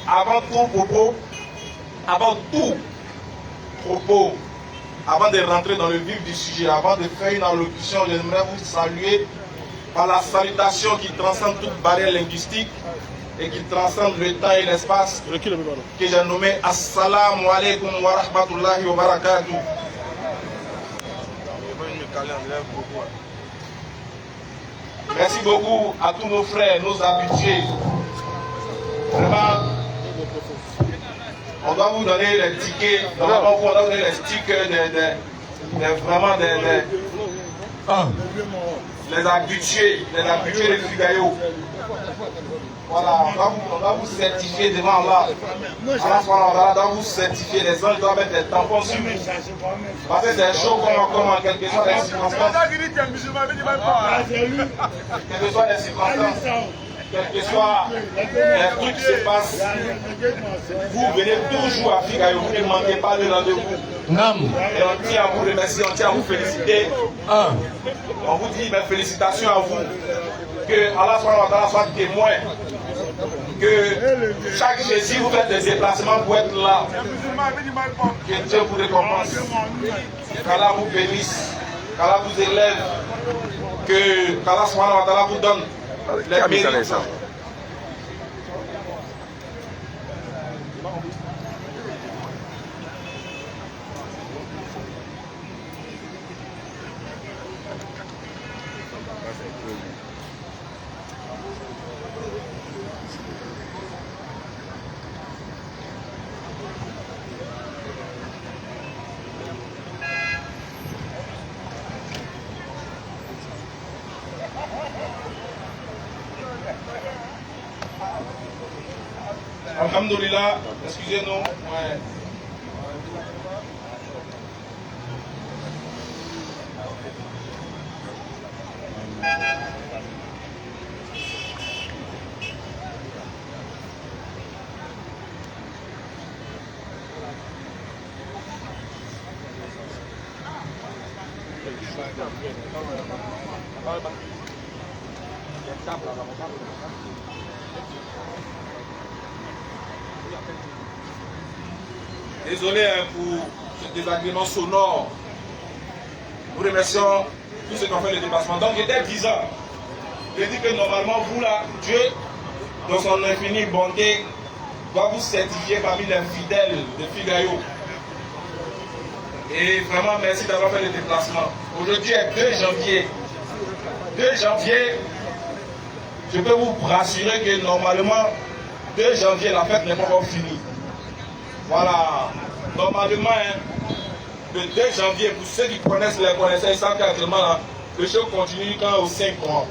avant tout propos, avant de rentrer dans le vif du sujet, avant de faire une allocution, j'aimerais vous saluer par la salutation qui transcende toute barrière linguistique et qui transcende le temps et l'espace, que j'ai nommé Assalamu alaikum wa rahmatullahi wa barakatuh. Merci beaucoup à tous nos frères, nos habitués. Vraiment, on doit vous donner les tickets, normalement on doit vous donner les stickers les habitués de Figayo. Voilà, on doit vous certifier devant Allah. Allah doit vous certifier, les gens doivent mettre des tampons sur vous. Parce que c'est chaud comme en quelque sorte les circonstances. Quelles que soient les circonstances, quels que soient les trucs qui se passent, vous venez toujours à Figayo, vous ne manquez pas le rendez-vous. Et on tient à vous remercier, on tient à vous féliciter. On vous dit félicitations à vous. Que Allah soit témoin. Que chaque Jésus vous faites des déplacements pour être là. Que Dieu vous récompense. Qu'Allah vous bénisse. Qu'Allah vous élève. Qu'Allah vous donne les mérites. Alhamdulillah, excusez-nous. Ouais. Désolé pour ce désagrément sonore. Nous remercions tous ceux qui ont fait le déplacement. Donc, il était 10 ans. Je dis que normalement, vous là, Dieu, dans son infinie bonté, doit vous certifier parmi les fidèles de Figayo. Et vraiment, merci d'avoir fait le déplacement. Aujourd'hui est 2 janvier. 2 janvier, je peux vous rassurer que normalement, 2 janvier, la fête n'est pas encore finie. Voilà. Normalement, le 2 janvier, pour ceux qui connaissent les connaissances, ils savent qu'actuellement, le show continue quand au 5 mois.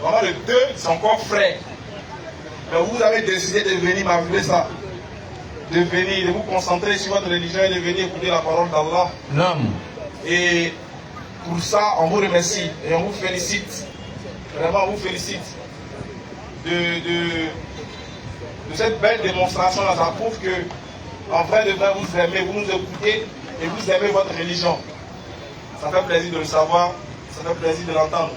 Vraiment, le 2, c'est encore frais. Mais vous avez décidé de venir m'appeler ça. De venir, de vous concentrer sur votre religion et de venir écouter la parole d'Allah. Et pour ça, on vous remercie et on vous félicite. Vraiment, on vous félicite de cette belle démonstration-là. Ça prouve que, en vrai de vrai, vous aimez, vous nous écoutez et vous aimez votre religion. Ça fait plaisir de le savoir, ça fait plaisir de l'entendre.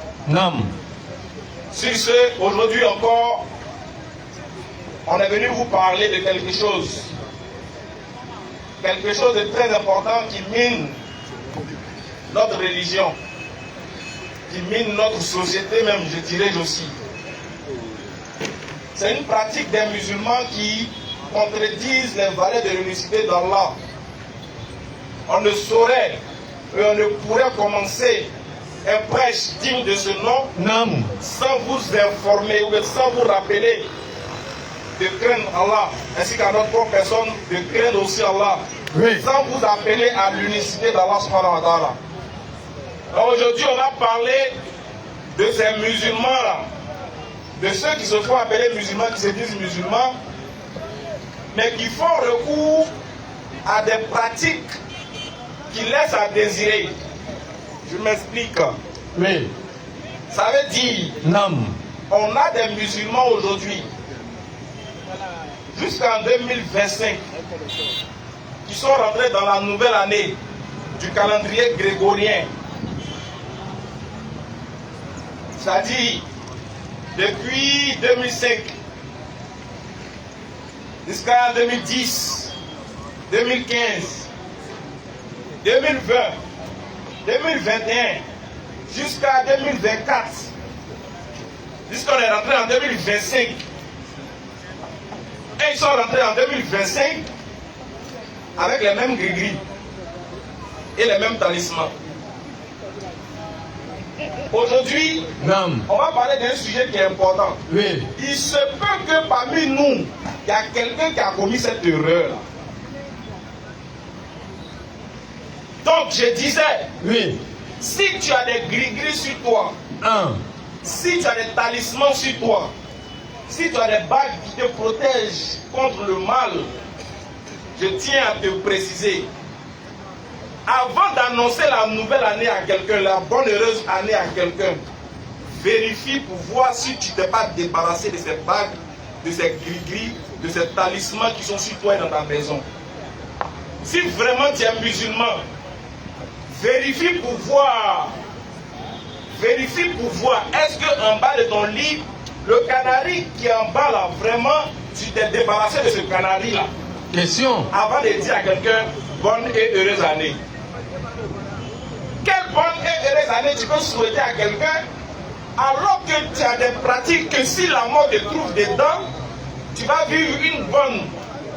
Sur ce, aujourd'hui encore, on est venu vous parler de quelque chose. Quelque chose de très important qui mine notre religion, qui mine notre société même, je dirais aussi. C'est une pratique des musulmans qui contredisent les valeurs de l'unicité d'Allah. On ne saurait et on ne pourrait commencer un prêche digne de ce nom sans vous informer ou sans vous rappeler de craindre Allah, ainsi qu'à notre propre personne, de craindre aussi Allah, sans vous appeler à l'unicité d'Allah subhanahu wa ta'ala. Alors aujourd'hui, on va parler de ces musulmans-là, de ceux qui se font appeler musulmans, qui se disent musulmans, mais qui font recours à des pratiques qui laissent à désirer. Je m'explique. Ça veut dire, on a des musulmans aujourd'hui, jusqu'en 2025, qui sont rentrés dans la nouvelle année du calendrier grégorien. C'est-à-dire, depuis 2005, jusqu'à 2010, 2015, 2020, 2021, jusqu'à 2024, jusqu'on est rentré en 2025. Et ils sont rentrés en 2025 avec les mêmes gris-gris et les mêmes talismans. Aujourd'hui, on va parler d'un sujet qui est important. Oui. Il se peut que parmi nous, il y a quelqu'un qui a commis cette erreur. Donc, je disais, Oui. si tu as des gris-gris sur toi, si tu as des talismans sur toi, si tu as des bagues qui te protègent contre le mal, je tiens à te préciser, avant d'annoncer la nouvelle année à quelqu'un, la bonne heureuse année à quelqu'un, vérifie pour voir si tu ne t'es pas débarrassé de ces bagues, de ces gris-gris, de ces talismans qui sont sur toi et dans ta maison. Si vraiment tu es musulman, vérifie pour voir. Vérifie pour voir. Est-ce qu'en bas de ton lit, le canari qui est en bas là, vraiment, tu t'es débarrassé de ce canari là? Question. Avant de dire à quelqu'un, bonne et heureuse année. Quelle bonne et heureuse année tu peux souhaiter à quelqu'un alors que tu as des pratiques que si la mort te trouve dedans, tu vas vivre une bonne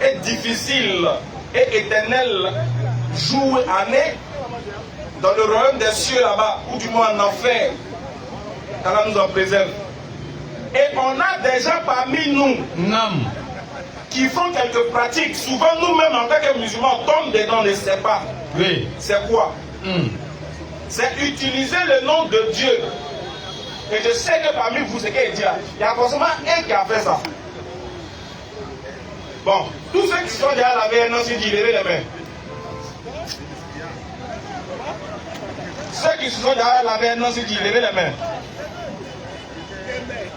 et difficile et éternelle jour, année dans le royaume des cieux là-bas, ou du moins en enfer. Allah nous en préserve. Et on a des gens parmi nous qui font quelques pratiques. Souvent nous-mêmes en tant que musulmans, on tombe dedans, on ne sait pas. Oui. C'est quoi? C'est utiliser le nom de Dieu. Et je sais que parmi vous, ce qu'il dit là, il y a forcément un qui a fait ça. Bon, tous ceux qui sont déjà lavés, non, si dit, levez les mains. Ceux qui se sont déjà lavés, non, si dit, levez les mains.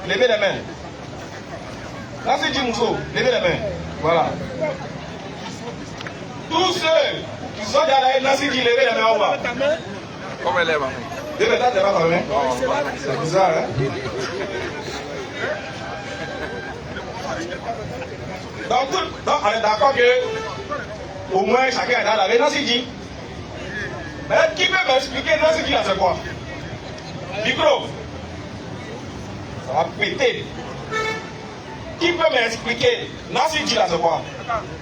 Levez les mains. Là, c'est dit, Mousso, levez les mains. Voilà. Tous ceux qui sont déjà lavés, non, si dit, levez les mains en bas. Comment elle est, maman? C'est bizarre, hein? Donc, on est d'accord que au moins chacun est dans la vie. Non, c'est dit. Mais qui peut m'expliquer non, c'est dit là, c'est quoi? Micro. Ça va péter. Qui peut m'expliquer Nancy dit là, c'est quoi?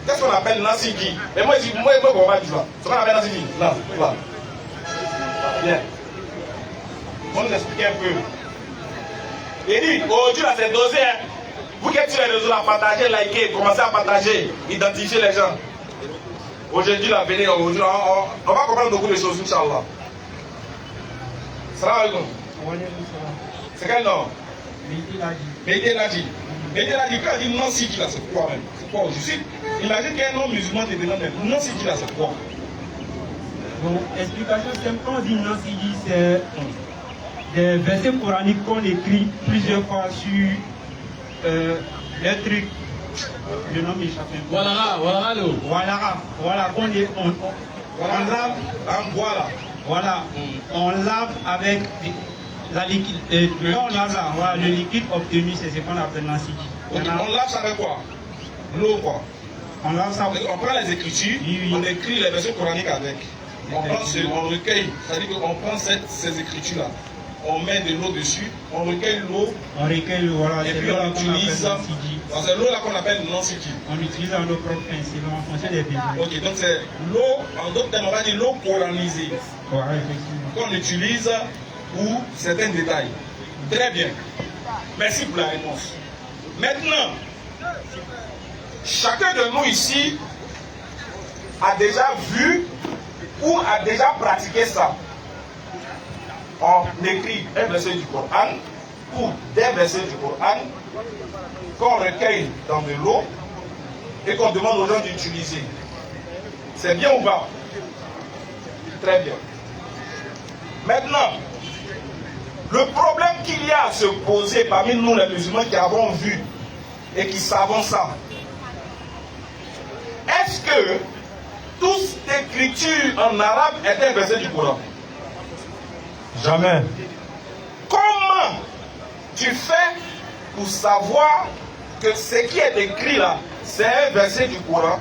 Qu'est-ce qu'on appelle Nancy dit? Et moi, je ne comprends pas du tout. C'est qu'on appelle Nancy dit. Là, là. Bien. On nous explique un peu. Il dit, aujourd'hui là c'est dosé. Hein. Vous qui êtes sur les réseaux là, partagez, likez, commencez à partager, identifier les gens. Aujourd'hui là, venez, aujourd'hui, on va comprendre beaucoup de choses, Inch'Allah. Salam alaikum. C'est quel nom? Médé Ladi. Médé Ladi, quand il dit non Sidi là, c'est quoi même? C'est quoi? Je suis. Imagine qu'il y a un nom musulman qui demande non Sidi là, c'est quoi? Bon, explication simple, quand on dit non Sidi, c'est des versets coraniques qu'on écrit plusieurs fois sur les trucs. Le nom m'échappe un peu. Voilà, qu'on lave en bois là. Voilà, on lave avec la liquide. Quand on lave là, voilà, le liquide obtenu, c'est ce qu'on appelle l'ansidi. On lave ça avec quoi? L'eau quoi? On lave ça. On prend les écritures, on écrit les versets coraniques avec. On recueille, c'est-à-dire qu'on prend ces écritures-là, on met de l'eau dessus, on recueille l'eau, voilà, et puis on utilise, c'est l'eau là qu'on appelle non-sidi. On utilise en eau propre, c'est en fonction des besoins. Ok, donc c'est l'eau, en d'autres termes, on va dire l'eau coranisée, voilà, effectivement, qu'on utilise pour certains détails. Très bien. Merci pour la réponse. Maintenant, chacun de nous ici a déjà vu ou a déjà pratiqué ça. On écrit un verset du Coran ou des versets du Coran qu'on recueille dans de l'eau et qu'on demande aux gens d'utiliser. C'est bien ou pas? Très bien. Maintenant, le problème qu'il y a à se poser parmi nous les musulmans qui avons vu et qui savons ça, est-ce que toute écriture en arabe est un verset du Coran? Jamais. Comment tu fais pour savoir que ce qui est écrit là, c'est un verset du Coran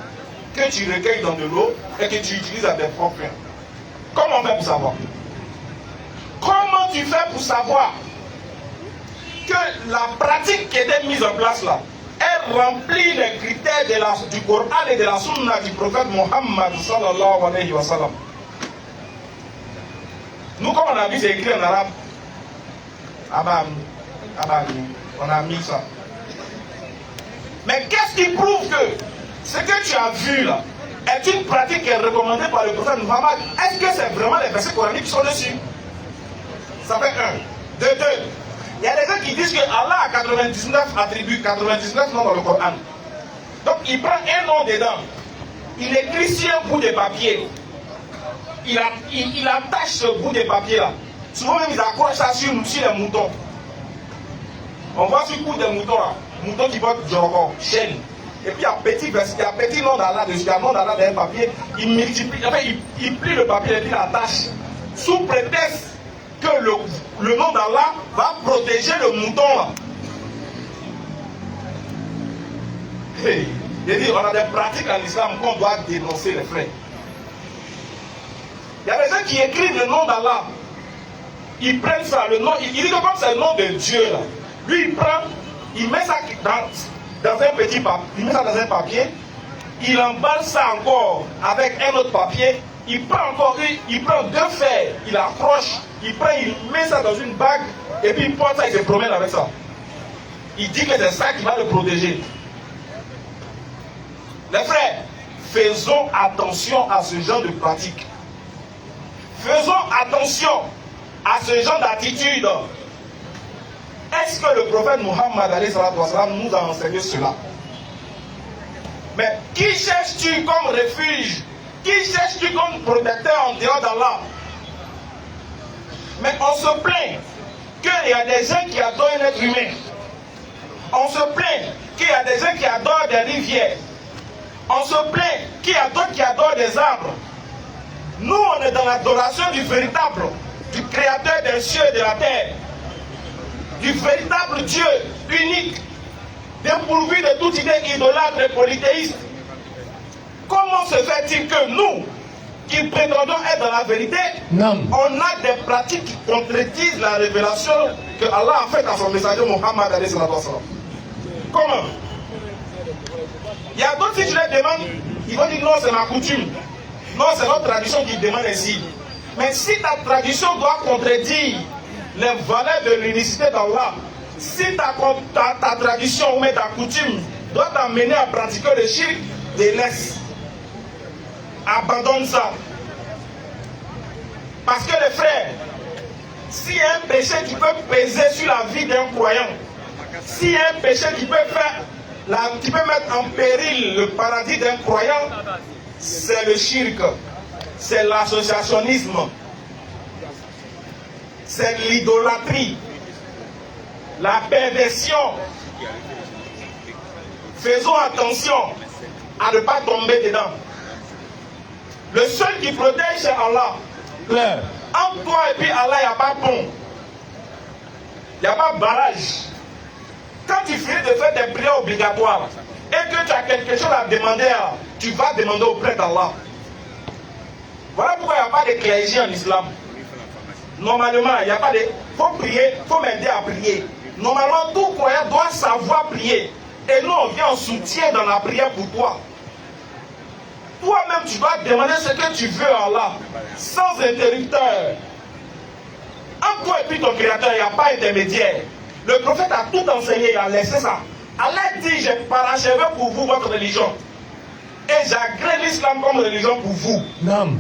que tu recueilles dans de l'eau et que tu utilises à tes propres fins. Comment on fait pour savoir? Comment tu fais pour savoir que la pratique qui était mise en place là, elle remplit les critères du Coran et de la Sunna du prophète Mohammed sallallahu alayhi wa sallam? Nous, comme on a vu, c'est écrit en arabe. On a mis ça. Mais qu'est-ce qui prouve que ce que tu as vu là est une pratique qui est recommandée par le prophète Mohammed? Est-ce que c'est vraiment les versets coraniques qui sont dessus? Ça fait un. De deux. Il y a des gens qui disent que Allah a 99 attributs, 99 noms dans le Coran. Donc il prend un nom dedans. Il écrit sur un bout de papier. Il attache ce bout de papier là. Souvent même ils accrochent ça sur les moutons. On voit sur le bout des moutons là. Moutons qui portent jargon, chaîne. Et puis il y a petit nom d'Allah dessus, il y a nom d'Allah dans un papier. Il multiplie, enfin il plie le papier et puis il attache. Sous prétexte que le nom d'Allah va protéger le mouton là. Hey, il dit, on a des pratiques en islam qu'on doit dénoncer, les frères. Il y a des gens qui écrivent le nom d'Allah. Ils prennent ça, le nom, il dit que comme c'est le nom de Dieu là, lui il prend, il met ça dans un petit papier, il met ça dans un papier, il emballe ça encore avec un autre papier, il prend encore il prend deux fers, il accroche, il met ça dans une bague et puis il porte ça, il se promène avec ça. Il dit que c'est ça qui va le protéger. Les frères, faisons attention à ce genre de pratique. Faisons attention à ce genre d'attitude. Est-ce que le prophète Mohammed nous a enseigné cela? Mais qui cherches-tu comme refuge? Qui cherches-tu comme protecteur en dehors d'Allah? Mais on se plaint qu'il y a des gens qui adorent un être humain. On se plaint qu'il y a des gens qui adorent des rivières. On se plaint qu'il y a d'autres qui adorent des arbres. Nous, on est dans l'adoration du véritable, du créateur des cieux et de la terre, du véritable Dieu unique, dépourvu de toute idée idolâtre et polythéiste. Comment se fait-il que nous, qui prétendons être dans la vérité, on a des pratiques qui contredisent la révélation que Allah a faite à son messager Mohammed alayhi salatu wa sallam? Comment? Il y a d'autres, si tu les demandes, ils vont dire non, c'est ma coutume. Non, c'est notre tradition qui demande ainsi. Mais si ta tradition doit contredire les valeurs de l'unicité d'Allah, si ta tradition ou même ta coutume doit t'amener à pratiquer le shirk, délaisse. Abandonne ça. Parce que les frères, s'il y a un péché qui peut peser sur la vie d'un croyant, s'il y a un péché qui peut mettre en péril le paradis d'un croyant, c'est le shirk, c'est l'associationnisme, c'est l'idolâtrie, la perversion. Faisons attention à ne pas tomber dedans. Le seul qui protège, c'est Allah. Entre toi et puis Allah, il n'y a pas pont. Il n'y a pas barrage. Quand tu finis de faire des prières obligatoires et que tu as quelque chose à demander, tu vas demander auprès d'Allah. Voilà pourquoi il n'y a pas de clergé en islam. Normalement, il n'y a pas de... Il faut prier, il faut m'aider à prier. Normalement, tout croyant doit savoir prier. Et nous, on vient en soutien dans la prière pour toi. Toi-même, tu dois demander ce que tu veux à Allah, sans interrupteur. Entre toi et puis ton créateur, il n'y a pas d'intermédiaire. Le prophète a tout enseigné, il a laissé ça. Allah dit, j'ai parachevé pour vous votre religion. Et j'agrée l'islam comme religion pour vous. Non.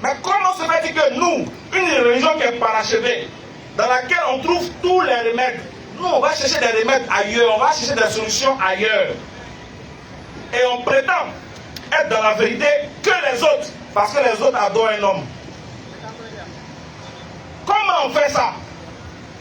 Mais comment se fait-il que nous, une religion qui est parachevée, dans laquelle on trouve tous les remèdes, nous on va chercher des remèdes ailleurs, on va chercher des solutions ailleurs. Et on prétend être dans la vérité que les autres, parce que les autres adorent un homme. Comment on fait ça?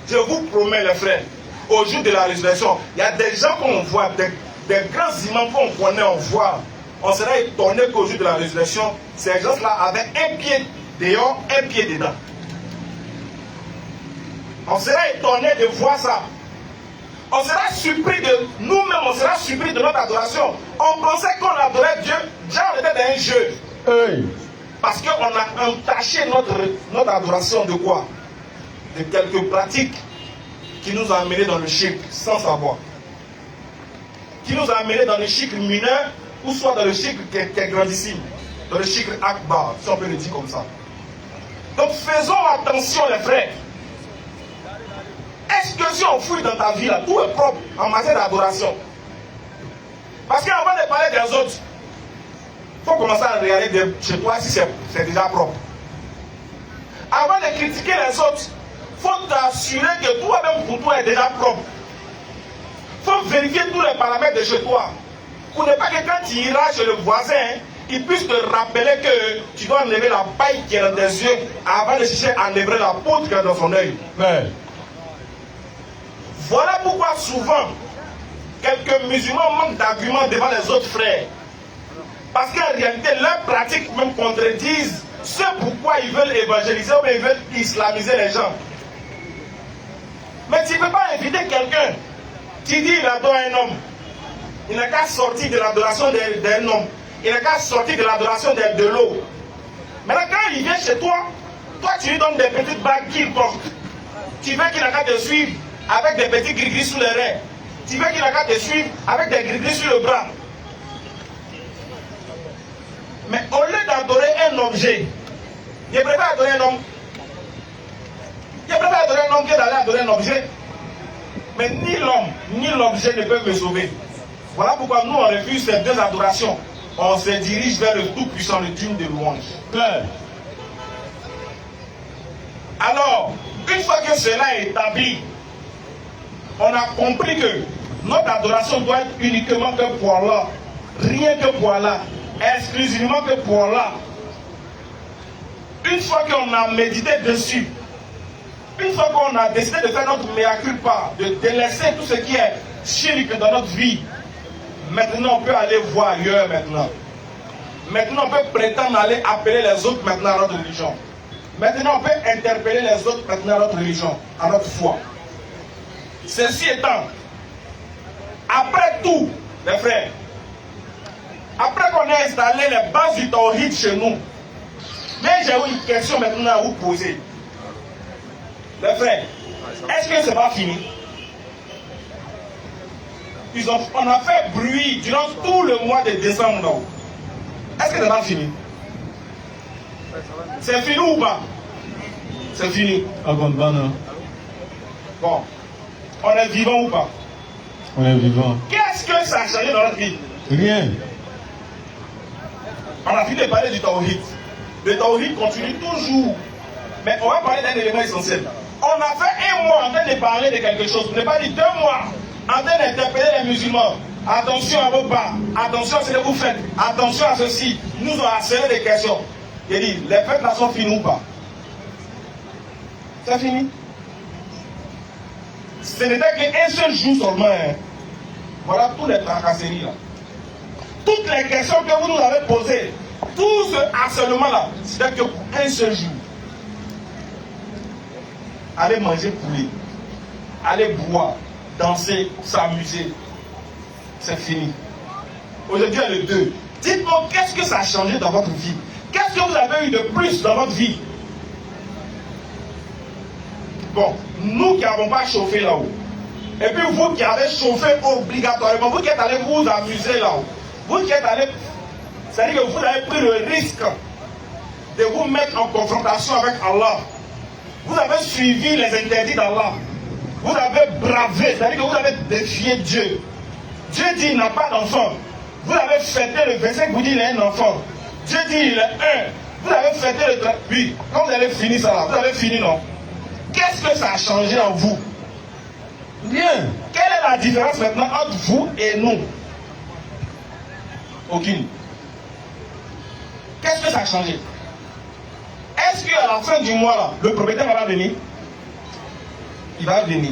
Je vous promets les frères, au jour de la résurrection, il y a des gens qu'on voit, des grands imams qu'on connaît, on voit. On sera étonné qu'au jour de la résurrection, ces gens-là avaient un pied dehors, un pied dedans. On sera étonné de voir ça. On sera surpris de nous-mêmes, on sera surpris de notre adoration. On pensait qu'on adorait Dieu, déjà on était dans un jeu. Hey. Parce qu'on a entaché notre adoration de quoi? De quelques pratiques qui nous ont amenés dans le shirk sans savoir. Qui nous a amenés dans le shirk mineur ou soit dans le shirk qui est grandissime. Dans le shirk akbar, si on peut le dire comme ça. Donc faisons attention les frères. Est-ce que si on fouille dans ta vie là, tout est propre en matière d'adoration? Parce qu'avant de parler des autres, il faut commencer à regarder chez toi si c'est déjà propre. Avant de critiquer les autres, il faut t'assurer que toi-même pour toi est déjà propre. Il faut vérifier tous les paramètres de chez toi. Pour ne pas que quand tu iras chez le voisin, il puisse te rappeler que tu dois enlever la paille qui est dans tes yeux avant de chercher à enlever la poudre qui est dans son œil. Ouais. Voilà pourquoi souvent, quelques musulmans manquent d'arguments devant les autres frères. Parce qu'en réalité, leurs pratiques même contredisent ce pourquoi ils veulent évangéliser ou ils veulent islamiser les gens. Mais tu ne peux pas inviter quelqu'un. Tu dis il adore un homme. Il n'a qu'à sortir de l'adoration d'un homme. Il n'a qu'à sortir de l'adoration de l'eau. Maintenant, quand il vient chez toi, toi tu lui donnes des petites bagues qu'il porte. Tu veux qu'il n'a qu'à te suivre avec des petits gris-gris sous les reins. Tu veux qu'il n'a qu'à te suivre avec des gris-gris sur le bras. Mais au lieu d'adorer un objet, il préfère adorer un homme. Il préfère adorer un homme que d'aller adorer un objet. Mais ni l'homme, ni l'objet ne peuvent me sauver. Voilà pourquoi nous on refuse ces deux adorations. On se dirige vers le Tout-Puissant, le digne de louange. Alors, une fois que cela est établi, on a compris que notre adoration doit être uniquement que pour Allah. Rien que pour Allah. Exclusivement que pour Allah. Une fois qu'on a médité dessus, une fois qu'on a décidé de faire notre mea culpa, de délaisser tout ce qui est shirk dans notre vie, maintenant on peut aller voir ailleurs maintenant. Maintenant on peut prétendre aller appeler les autres maintenant à notre religion. Maintenant on peut interpeller les autres maintenant à notre religion, à notre foi. Ceci étant, après tout, les frères, après qu'on ait installé les bases du tawhid chez nous, mais j'ai une question maintenant à vous poser. Les frères, est-ce que c'est pas fini? On a fait bruit durant tout le mois de décembre. Est-ce que c'est pas fini? C'est fini ou pas? C'est fini. Bon. On est vivant ou pas? On est vivant. Qu'est-ce que ça a changé dans notre vie? Rien. On a fini de parler du tawhid. Le tawhid continue toujours. Mais on va parler d'un élément essentiel. On a fait un mois en train de parler de quelque chose. On n'est pas dit 2 mois en train d'interpeller les musulmans. Attention à vos pas. Attention à ce que vous faites. Attention à ceci. Nous ont harcelé des questions. Il dit, les fêtes là sont finies ou pas? C'est fini. Ce n'était qu'un seul jour seulement. Hein. Voilà tous les tracasseries là. Toutes les questions que vous nous avez posées, tout ce harcèlement là, c'était que pour un seul jour. Allez manger poulet, allez boire, danser, s'amuser. C'est fini. Aujourd'hui, il y a le 2. Dites-moi, qu'est-ce que ça a changé dans votre vie? Qu'est-ce que vous avez eu de plus dans votre vie? Bon, nous qui n'avons pas chauffé là-haut, et puis vous qui avez chauffé obligatoirement, vous qui êtes allés vous amuser là-haut, vous qui êtes allés, c'est-à-dire que vous avez pris le risque de vous mettre en confrontation avec Allah. Vous avez suivi les interdits d'Allah. Vous avez bravé, c'est-à-dire que vous avez défié Dieu. Dieu dit il n'a pas d'enfant. Vous avez fêté le 25, vous dites il a un enfant. Dieu dit il est un. Vous avez fêté le 38. Quand vous avez fini ça là, vous avez fini non? Qu'est-ce que ça a changé en vous? Rien. Quelle est la différence maintenant entre vous et nous? Aucune. Qu'est-ce que ça a changé? Est-ce qu'à la fin du mois là, le propriétaire va venir? Il va venir.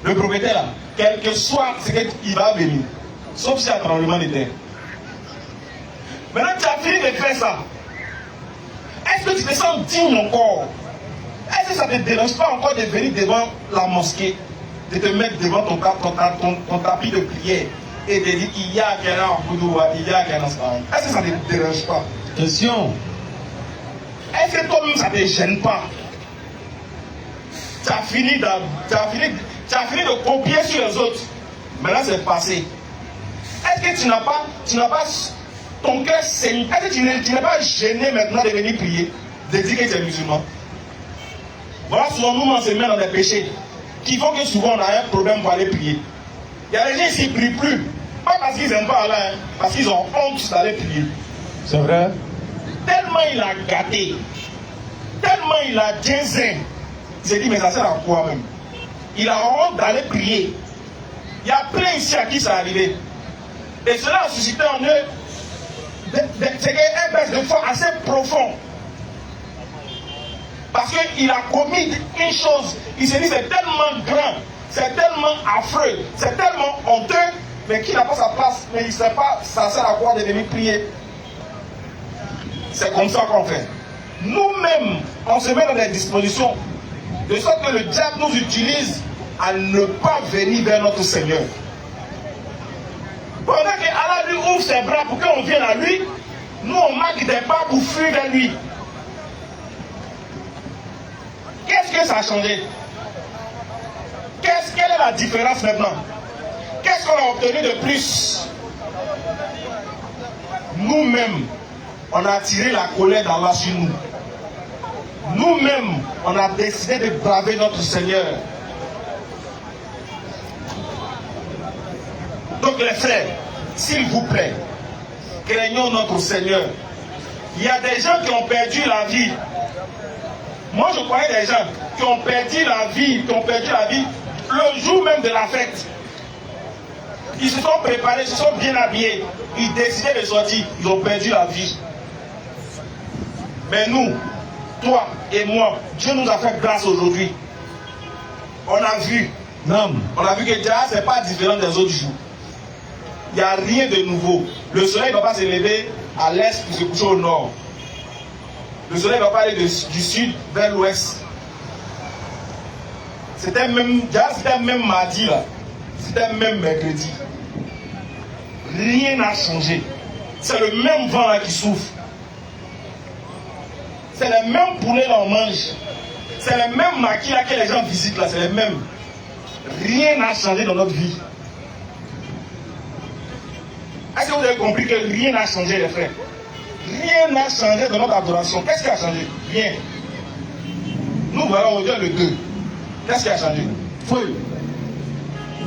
Le propriétaire là, quel que soit ce qu'il va venir. Sauf si il y a un tremblement de terre. Maintenant tu as fini de faire ça. Est-ce que tu te sens digne encore? Est-ce que ça ne te dérange pas encore de venir devant la mosquée? de te mettre devant ton tapis de prière et de dire il y a quelqu'un en Boudoua, il y a quelqu'un en Espagne. Est-ce que ça ne te dérange pas? Question. Est-ce que toi-même ça ne te gêne pas? Tu as fini de copier sur les autres. Maintenant c'est passé. Est-ce que tu n'as pas ton cœur saigne? Est-ce que tu n'es pas gêné maintenant de venir prier, de dire que tu es musulman? Voilà, souvent nous on se met dans des péchés qui font que souvent on a un problème pour aller prier. Il y a des gens qui ne prient plus. Pas parce qu'ils n'aiment pas Allah, hein, parce qu'ils ont honte d'aller prier. C'est vrai? Tellement il a gâté, tellement il a diésé. Il s'est dit, mais ça sert à quoi même? Il a honte d'aller prier. Il y a plein ici à qui ça est arrivé. Et cela a suscité en eux un baisse de foi assez profond. Parce qu'il a commis une chose. Il s'est dit, c'est tellement grand, c'est tellement affreux, c'est tellement honteux, mais qui n'a pas sa place, mais il ne sait pas, ça sert à quoi de venir prier. C'est comme ça qu'on fait. Nous-mêmes, on se met dans des dispositions de sorte que le diable nous utilise à ne pas venir vers notre Seigneur. Pendant que Allah lui ouvre ses bras pour qu'on vienne à lui, nous on marque des pas pour fuir vers lui. Qu'est-ce que ça a changé? Quelle est la différence maintenant? Qu'est-ce qu'on a obtenu de plus? Nous-mêmes, on a attiré la colère d'Allah sur nous. Nous-mêmes, on a décidé de braver notre Seigneur. Donc les frères, s'il vous plaît, craignons notre Seigneur. Il y a des gens qui ont perdu la vie. Moi je connais des gens qui ont perdu la vie, le jour même de la fête. Ils se sont préparés, ils se sont bien habillés, ils décidaient de sortir, ils ont perdu la vie. Mais nous, toi et moi, Dieu nous a fait grâce aujourd'hui. On a vu que déjà c'est pas différent des autres jours. Il n'y a rien de nouveau. Le soleil ne va pas se lever à l'est pour se coucher au nord. Le soleil ne va pas aller du sud vers l'ouest. C'était même mardi là. C'était même mercredi. Rien n'a changé. C'est le même vent là qui souffle. C'est les mêmes poulets là on mange. C'est les mêmes maquis là que les gens visitent là. C'est les mêmes. Rien n'a changé dans notre vie. Est-ce que vous avez compris que rien n'a changé, les frères? Rien n'a changé dans notre adoration. Qu'est-ce qui a changé? Rien. Nous voilà aujourd'hui le 2. Qu'est-ce qui a changé? Feu.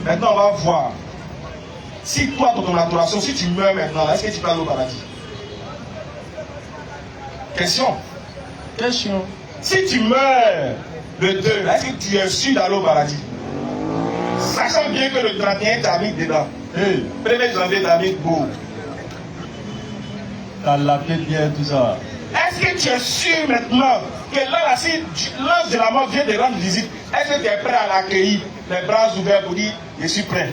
Maintenant, on va voir. Si toi, dans ton adoration, si tu meurs maintenant, est-ce que tu peux aller au paradis? Question. Si tu meurs le 2, est-ce que tu es sûr d'aller au paradis? Sachant bien que le 31, tu as mis dedans. 1er janvier, tu as mis beau. T'as lavé bien tout ça. Est-ce que tu es sûr maintenant que là, si l'ange de la mort vient de rendre visite, est-ce que tu es prêt à l'accueillir, les bras ouverts pour dire, je suis prêt?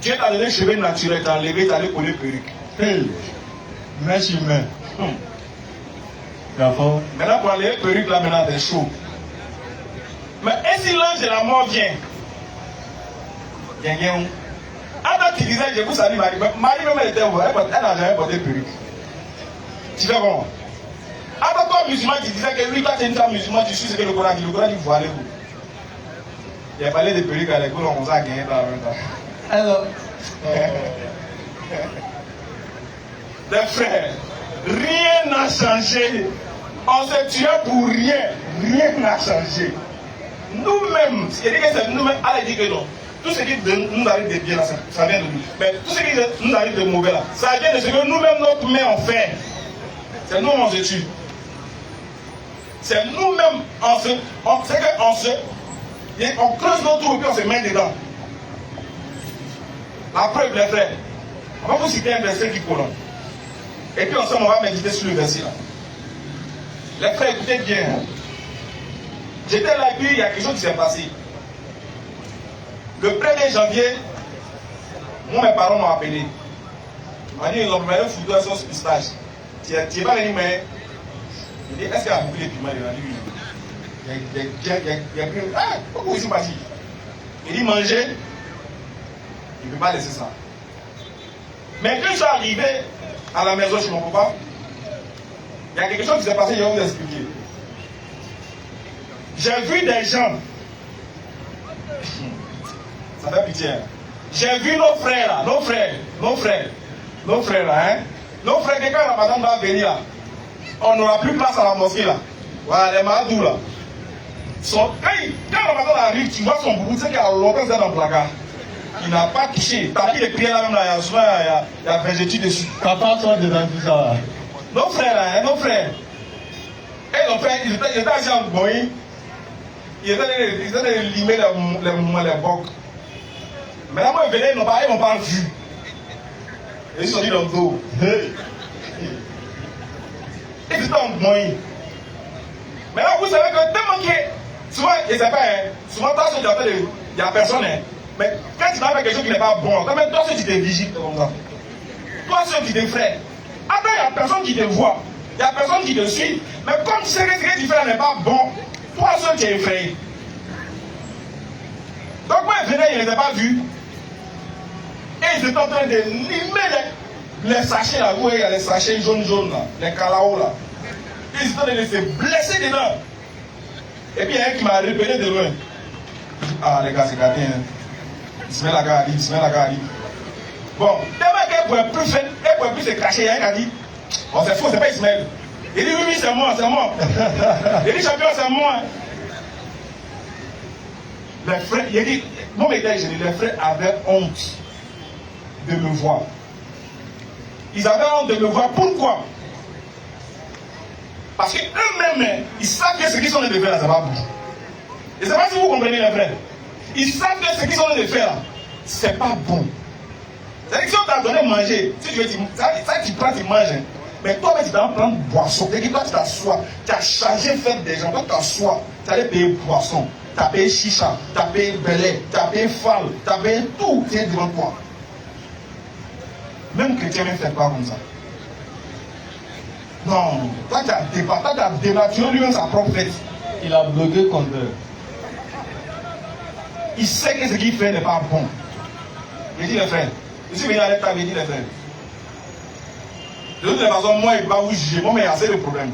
Dieu t'a donné cheveux naturels, t'as enlevé, t'as allé coller perruque. Main sur main. D'accord. Maintenant, pour enlever perruque, là, maintenant, c'est chaud. Mais et si l'ange de la mort vient? Avant tu disais, je vous salue Marie. Marie même elle était où? Elle n'a jamais porté perruque. Tu fais comment? Avant toi musulman, tu disais que lui, quand tu es une femme musulman, tu suis ce que le Coran dit. Le Coran dit, vous allez où? Il a parlé de perruque à l'école, on s'est gagné par même temps. Alors, les frères, rien n'a changé. On se tuait pour rien. Rien n'a changé. Nous-mêmes, il dit que c'est nous-mêmes, Allah dit que non. Tout ce qui nous arrive de bien là, ça vient de nous. Mais tout ce qui nous arrive de mauvais là, ça vient de ce que nous-mêmes, notre main, on fait. C'est nous, on se tue. C'est nous-mêmes, on creuse notre trou et puis on se met dedans. La preuve, les frères, on va vous citer un verset qui court. Et puis ensemble, on va méditer sur le verset là. Les frères, écoutez bien. J'étais là et puis il y a quelque chose qui s'est passé. Le 1er janvier, moi mes parents m'ont appelé. Ils m'ont dit, ils ont pris un photo à son pistache. Tu n'es pas venu, mais. Il dit, est-ce qu'il y a beaucoup de piments? Il a dit oui. Pourquoi ils sont partis? Il dit manger, il ne peut pas laisser ça. Mais quand je suis arrivé à la maison chez mon papa, il y a quelque chose qui s'est passé, je vais vous expliquer. J'ai vu des gens, ça fait pitié, hein? J'ai vu nos frères là, nos frères là, hein? Nos frères, quand la madame va venir là, on n'aura plus place à la mosquée là. Voilà, les maladous là. Quand la madame arrive, tu vois son boubou, tu sais qu'il y a longtemps c'est dans le placard. Il n'a pas touché. T'as mis les pieds là même là, il y a végétu dessus. Papa, toi, dedans tout ça. Nos frères là, hein, nos frères. Et nos frères, ils étaient assis en boï. Ils étaient de limer les bocs. Mais là, moi, ils venaient, ils m'ont pas vu. Et ils sont dit dans le dos. Hey. Et ils étaient en boï. Mais là, vous savez que tellement que, souvent, et c'est pas, hein, souvent, toi, il n'y a personne, hein. Mais quand tu vas faire quelque chose qui n'est pas bon, quand même, toi, ceux qui te vigilent, comme ça. Toi, ceux qui te freinent. Après, il n'y a personne qui te voit. Il n'y a personne qui te suit. Mais comme tu sais que ce que tu fais n'est pas bon, toi, seul, tu es effrayé. Donc, moi, ils venaient, ils ne les ont pas vus. Et ils étaient en train de limer les sachets là, où il y a les sachets jaunes là, les calaos là. Ils étaient en train de se blesser dedans. Et puis, il y a un qui m'a repéré de loin. Ah, les gars, c'est gâté, hein. Bismillah Gari. Bon, tellement qu'elle ne pouvait plus se cacher, il y a un qui a dit, oh, c'est faux, c'est pas Ismaël. Il dit, oui, c'est moi. Il dit, champion, c'est moi. Les frères, il dit, mon métier, les frères avaient honte de me voir. Ils avaient honte de me voir. Pourquoi? Parce qu'eux-mêmes, ils savent que ce qu'ils sont en train de faire là, ça va bouger. Je ne sais pas si vous comprenez les frères. Ils savent que ce qu'ils sont en train de faire là, c'est pas bon. C'est-à-dire que si on t'a donné à manger, si tu veux, ça tu prends, tu manges. Hein. Mais toi, tu vas prendre boisson. Et toi, tu t'assois. Tu as chargé faire des gens. Toi, tu t'assois. Tu allais payer boisson. Tu as payé chicha. Tu as payé belé. Tu as payé fal. Tu as payé tout. Tu es devant toi. Même chrétien ne fait pas comme ça. Non. Toi, tu as dénaturé lui-même sa propre fête. Il a bloqué contre eux. Il sait que ce qu'il fait n'est pas bon. Je dis les frères. Je suis venu à l'état, je dis les frères. De toute façon, moi, il ne va pas vous juger. Moi, mais il y a assez de problèmes.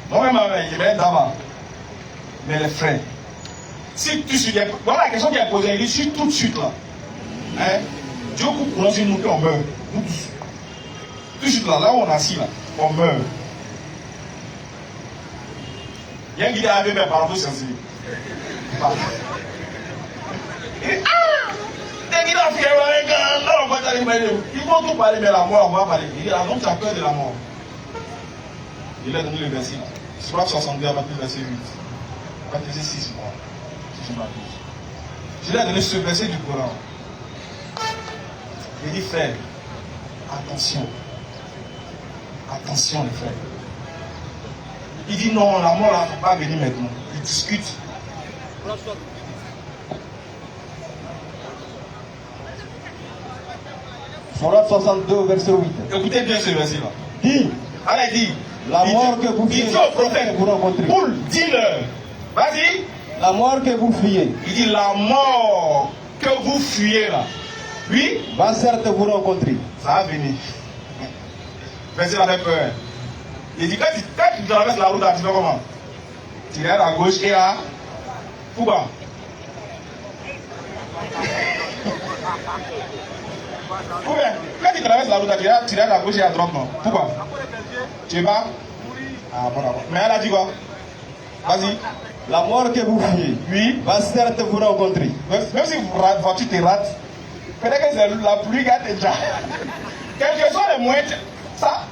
Moi-même, je vais être d'abord. Mais les frères, si tu suis. Voilà la question qui est posée. Il dit, suis tout de suite là. Hein? Dieu coupe pour nous, si nous, on meurt. Nous tous. Tout de suite là, là où on est assis là, on meurt. Il y a un qui est arrivé, mais par rapport sensible. Ils vont tout parler, mais la mort, on va parler. Il dit, ah non, tu as peur de la mort. Il a donné le verset là. Soit 62 à partir du verset 8. À partir de 6 mois. Si je m'abuse. Je lui ai donné ce verset du Coran. Il dit, frère, attention. Attention, les frères. Il dit, non, la mort là, ne va pas venir maintenant. Il discute. Sourate 62, verset 8. Écoutez bien ce verset-là. Dit, allez, dit. la mort que vous Il fuyez, dit au prophète, vous rencontrez. Poule, dis-leur. Vas-y. La mort que vous fuyez. Il dit, la mort que vous fuyez là. Oui. Va certes vous rencontrer. Ça va venir. Verset là fait peur. Il dit, quand tu traverses la route, tu fais comment? Tu regardes à gauche et à pourquoi? Quand tu traverses la route, tu regardes à gauche et à droite, non? Pourquoi? Tu vas? Ah, bon, d'accord. Mais elle a dit quoi? Vas-y. La mort que vous fuyez. Oui. Va certes vous rencontrer. Même si votre voiture te rate, peut-être que c'est la pluie qui a déjà. Quels que soient les moyens, ça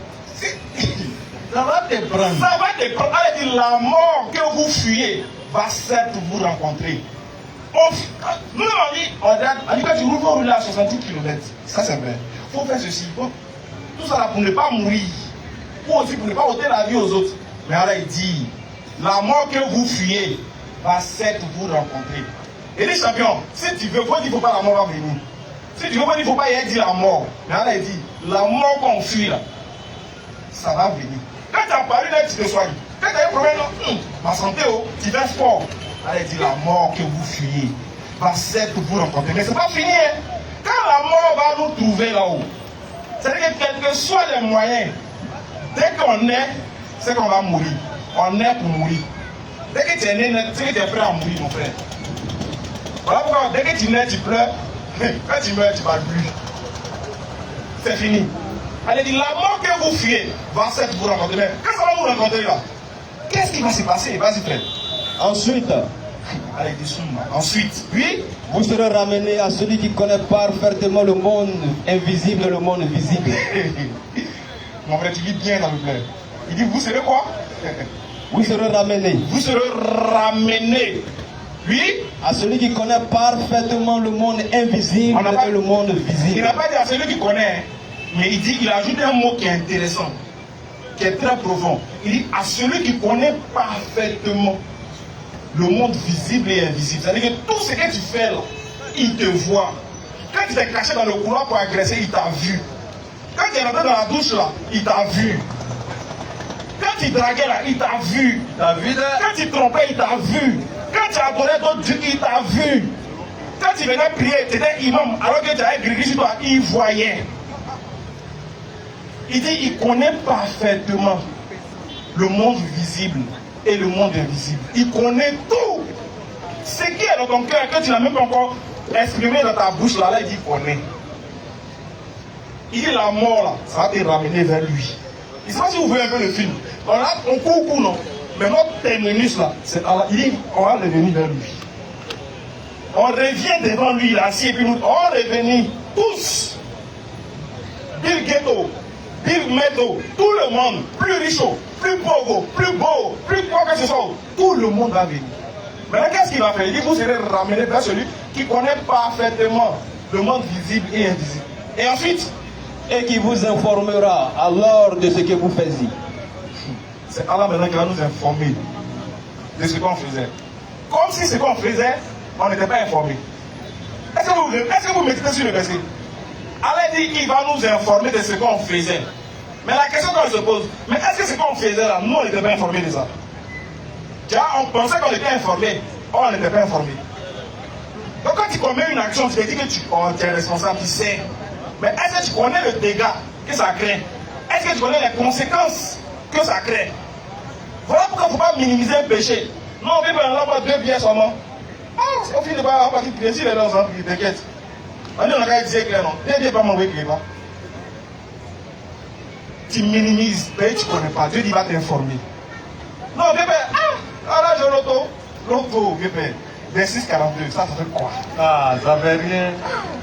va te prendre. Ça va te prendre. Elle dit, la mort que vous fuyez va certes vous rencontrer. Nous, on dit que tu roules à 70 km. Ça, c'est vrai. Il faut faire ceci. Tout ça là pour ne pas mourir. Ou aussi pour ne pas ôter la vie aux autres. Mais alors, il dit, la mort que vous fuyez va certes vous rencontrer. Et les champions, si tu veux, il ne faut pas la mort va venir. Si tu veux, il ne faut pas y dire la mort. Mais alors, il dit, la mort qu'on fuit là, ça va venir. Quand tu as parlé là, tu te soignes. Quand tu as un problème, ma santé, tu fais sport. Elle dit la mort que vous fuyez va certes vous rencontrer. Mais ce n'est pas fini. Hein. Quand la mort va nous trouver là-haut, c'est-à-dire que quels que soient les moyens, dès qu'on est, c'est qu'on va mourir. On est pour mourir. Dès que tu es né, c'est que tu es prêt à mourir, mon frère. Voilà pourquoi dès que tu nais, tu pleures. Quand tu meurs, tu vas plus. C'est fini. Elle dit la mort que vous fuyez va certes vous rencontrer. Mais quand ça va vous rencontrer là, qu'est-ce qui va se passer? Vas-y, frère. Ensuite, Allez, dis-moi. Ensuite, puis, vous serez ramené à celui qui connaît parfaitement le monde invisible et le monde visible. mon frère, tu dis bien dans le plaît. Il dit, vous serez quoi? Vous serez ramené Vous serez ramené. Oui, à celui qui connaît parfaitement le monde invisible et le monde il visible. n'a pas dit à celui qui connaît, mais il dit, il ajoute un mot qui est intéressant, qui est très profond. Il dit à celui qui connaît parfaitement le monde visible et invisible. C'est-à-dire que tout ce que tu fais là, il te voit. Quand tu t'es caché dans le couloir pour agresser, il t'a vu. Quand tu es rentré dans la douche là, il t'a vu. Quand tu draguais là, il t'a vu. T'as vu là? Quand tu trompais, il t'a vu. Quand tu adorais d'autres dieux, il t'a vu. Quand tu venais prier, tu étais imam, alors que tu avais gris sur toi, il voyait. Il dit, il connaît parfaitement le monde visible et le monde invisible. Il connaît tout. Ce qui est dans ton cœur, que tu n'as même pas encore exprimé dans ta bouche, là, il dit, il connaît. Il dit, la mort, là, ça va te ramener vers lui. Je ne sais pas si vous voyez un peu le film. On court, non. Mais notre terminus, là, c'est Allah. Il dit, on va revenir vers lui. On revient devant lui, il est assis, et puis nous, on revenir tous. Bill Ghetto, Bill Meadow, tout le monde, plus riche, plus pauvre, plus beau, plus quoi que ce soit, tout le monde va venir. Maintenant, qu'est-ce qu'il va faire? Il dit, vous serez ramenés vers celui qui connaît parfaitement le monde visible et invisible. Et ensuite, Et qui vous informera alors de ce que vous faisiez. c'est Allah maintenant qui va nous informer de ce qu'on faisait. Comme si ce qu'on faisait, on n'était pas informé. Est-ce que vous mettez sur le verset? Allah dit qu'il va nous informer de ce qu'on faisait. Mais la question qu'on se pose, mais est-ce que ce qu'on faisait là, nous on n'était pas informés de ça? On pensait qu'on était informés, on n'était pas informés. Donc quand tu commets une action, tu te dis que tu es responsable, tu sais. Mais est-ce que tu connais le dégât que ça crée? Est-ce que tu connais les conséquences que ça crée? Voilà pourquoi il ne faut pas minimiser le péché. Non, on vit par exemple 2 bières seulement. Ah, au final, on va partir de si les gens sont t'inquiète. On dit on a qu'à dire clair, non. 2 bières pas mauvais qu'il va. Tu minimises, mais tu ne connais pas. Dieu dit va t'informer. Non, bébé, là j'ai l'auto, bébé. 26,42, ça fait quoi? Ah, ça fait rien.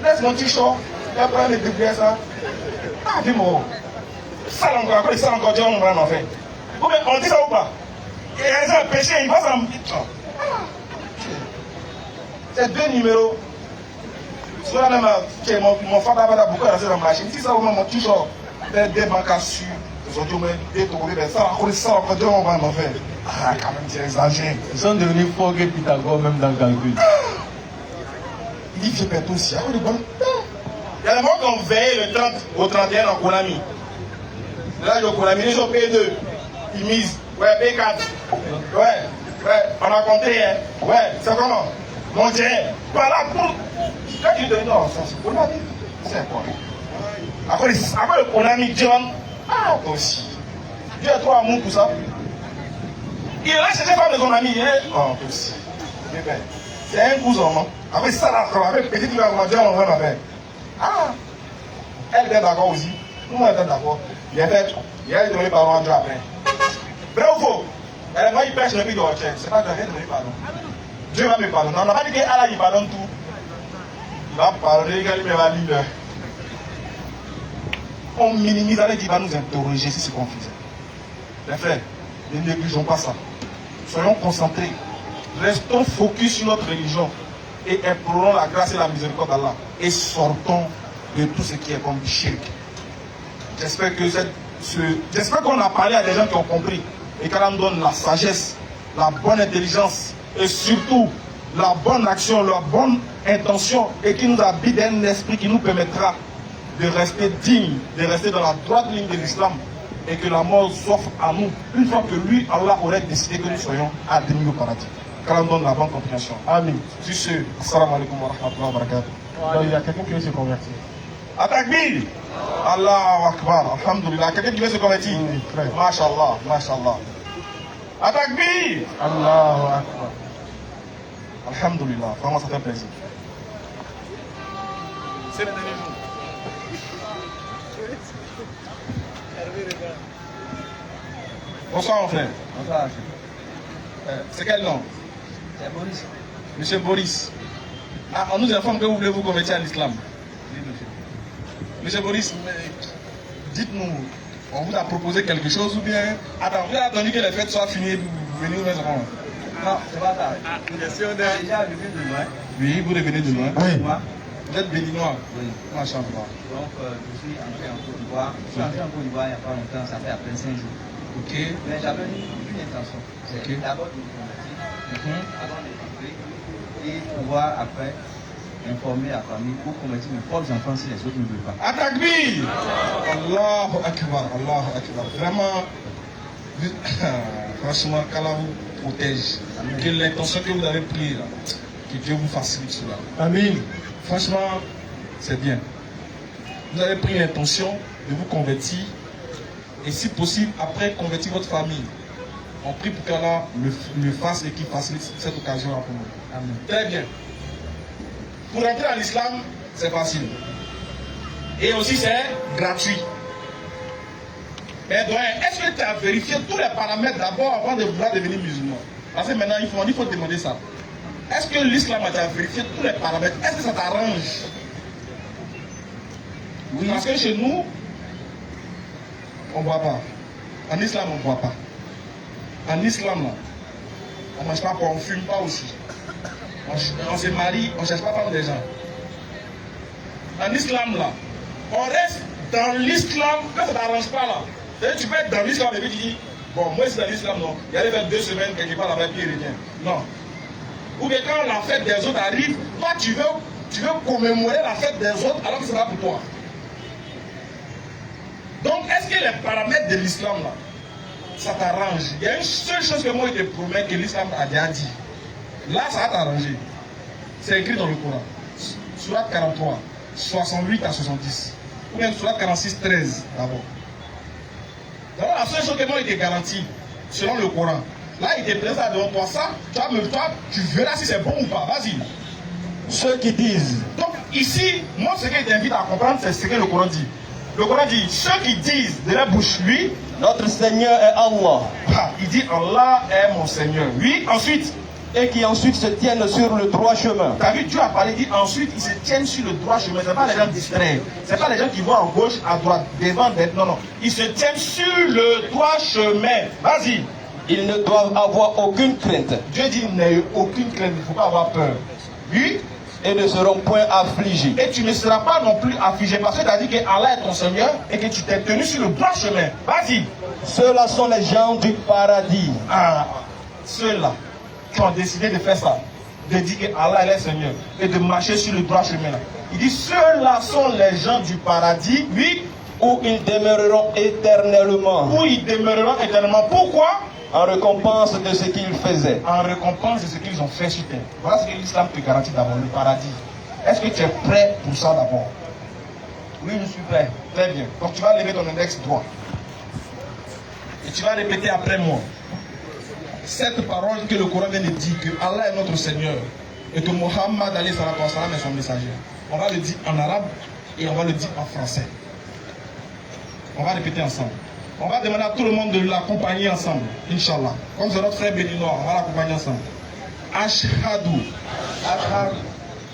Laisse mon t-shirt. Il va prendre les bières ça. Ah, dis-moi. Ça encore, après ça encore, Dieu on va en faire. On dit ça ou pas? Il y a un péché, il va s'en. C'est 2 numéros. Souvent même, mon frère va beaucoup rester dans la machine. Si ça, mon t-shirt, des banques à suivre. Ça encore, Dieu on va en faire. Ah, quand même, tu exagères. Ils sont devenus forts que Pythagore même dans le calcul. Il dit, je perds tout aussi. Il y a des gens qui ont veillé le 30 au 31 en Konami. Là, au Konami, ils ont payé 2. Ils misent. Ouais, paye 4. Ouais, on a compté, hein. Ouais, c'est comment? Mon Dieu, voilà pour. Quand tu te dis, non, ça c'est Konami. C'est quoi? Après le Konami, John. Ah, toi aussi. Dieu a trop amour pour ça. Il a cherché femme de son ami. Hein? Oh, toi aussi. C'est un cousin, non? Après ça, là, avec petite fille, on va dire, on va faire. Ah! Elle était d'accord aussi. Nous, on était d'accord. Il a donné pardon à Dieu après. Vrai ou faux? Elle va y pêcher le prix de Rocher. C'est pas grave, elle va donner pardon. Dieu va me pardonner. On n'a pas dit qu'Allah, il pardonne tout. Il va pardonner, il va lire. On minimise, il va nous interroger sur ce qu'on faisait. Les frères, ne négligeons pas ça. Soyons concentrés. Restons focus sur notre religion et implorons la grâce et la miséricorde d'Allah. Et sortons de tout ce qui est comme shirk. J'espère qu'on a parlé à des gens qui ont compris et qu'Allah nous donne la sagesse, la bonne intelligence et surtout la bonne action, la bonne intention et qui nous habite d'un esprit qui nous permettra de rester digne, de rester dans la droite ligne de l'islam et que la mort s'offre à nous une fois que lui, Allah, aurait décidé que nous soyons admis au paradis. Qu'Allah donne la bonne compréhension. Amen. Sur ce, assalamu alaikum wa rahmatullahi wa barakatuh. Donc, il y a quelqu'un qui veut se convertir. Atakbir! Allahu Akbar, alhamdulillah. Quelqu'un qui veut se convertir? Oui, frère. Mashallah, mashallah. Atakbir! Allahu Akbar. Alhamdulillah, vraiment ça fait plaisir. C'est le dernier jour. Bonsoir mon frère. Bonsoir. C'est quel nom? C'est Boris. Monsieur Boris. Ah, on nous informe que vous voulez vous convertir à l'islam. Oui, monsieur. Monsieur Boris, dites-nous, on vous a proposé quelque chose ou bien... Attends, vous avez attendu que les fêtes soient finies pour venir au maison? Non, c'est pas ça. Déjà, je viens de loin. Oui, vous revenez de loin. Oui. Moi. Vous êtes béninois? Oui. Machallah. Donc, je suis entré en Côte d'Ivoire. Je suis entré en Côte d'Ivoire il n'y a pas longtemps, ça fait à peine 5 jours. Ok. Mais j'avais une intention. C'est Ok. d'abord de me convertir avant de rentrer et pouvoir après informer la famille pour convertir mes propres enfants si les autres ne veulent pas. Atakbir! Allahu Akbar, Allahu Akbar. Vraiment, franchement, qu'Allah vous protège. Que l'intention que vous avez prise, là, que Dieu vous facilite cela. Amen. Franchement, c'est bien. Vous avez pris l'intention de vous convertir et si possible, après convertir votre famille. On prie pour qu'Allah le fasse et qu'il facilite cette occasion-là pour nous. Amen. Très bien. Pour entrer dans l'islam, c'est facile. Et aussi, c'est gratuit. Mais doyen, est-ce que tu as vérifié tous les paramètres d'abord avant de vouloir devenir musulman? Parce que maintenant, il faut demander ça. Est-ce que l'islam a déjà vérifié tous les paramètres? Est-ce que ça t'arrange? Oui. Parce que chez nous, on ne boit pas. En islam, on ne boit pas. En islam, là, on ne mange pas, on ne fume pas aussi. On se marie, on ne cherche pas à prendre des gens. En islam, là, on reste dans l'islam, quand ça ne t'arrange pas, là. C'est-à-dire, tu peux être dans l'islam et puis tu dis, bon, moi, c'est dans l'islam, non. Il y a faire 2 semaines, quelque part, là-bas, puis il revient. Non. Ou bien quand la fête des autres arrive, toi, tu veux commémorer la fête des autres alors que c'est pas pour toi. Donc, est-ce que les paramètres de l'islam, là, ça t'arrange? Il y a une seule chose que moi, je te promets que l'islam a déjà dit. Là, ça va t'arranger. C'est écrit dans le Coran. Surat 43, 68 à 70. Ou bien Surat 46, 13, d'abord. D'abord, la seule chose que moi, je te garantis, selon le Coran, là, il te présente devant toi ça, tu verras si c'est bon ou pas. Vas-y. Ceux qui disent. Donc, ici, moi, ce que je t'invite à comprendre, c'est ce que le Coran dit. Le Coran dit, ceux qui disent de la bouche, lui, Notre Seigneur est Allah. il dit, Allah est mon Seigneur. Oui, ensuite, Et qui ensuite se tiennent sur le droit chemin. tu as vu, Dieu a parlé, il dit, ensuite, ils se tiennent sur le droit chemin. Ce n'est pas les gens distraits. Ce n'est pas les gens qui vont à gauche, à droite, devant, derrière. Non, non. Ils se tiennent sur le droit chemin. Vas-y. Ils ne doivent avoir aucune crainte Dieu dit, n'ayez aucune crainte, il ne faut pas avoir peur. Oui. et ne seront point affligés. Et tu ne seras pas non plus affligé parce que tu as dit que Allah est ton Seigneur et que tu t'es tenu sur le droit chemin. Vas-y. Ceux-là sont les gens du paradis. Ah, ceux-là qui ont décidé de faire ça, de dire que Allah est Seigneur et de marcher sur le droit chemin. Il dit, ceux-là sont les gens du paradis, oui, Où ils demeureront éternellement. où ils demeureront éternellement. Pourquoi? En récompense de ce qu'ils faisaient. En récompense de ce qu'ils ont fait sur terre. Voilà ce que l'islam te garantit d'abord, le paradis. Est-ce que tu es prêt pour ça d'abord? Oui, je suis prêt. Très bien. Donc tu vas lever ton index droit. Et tu vas répéter après moi. Cette parole que le Coran vient de dire, que Allah est notre Seigneur et que Mohammed alayhi salatu wa salam est son messager. On va le dire en arabe et on va le dire en français. On va répéter ensemble. On va demander à tout le monde de l'accompagner ensemble, Inch'Allah. Comme c'est notre frère béninois, on va l'accompagner ensemble. Ashhadu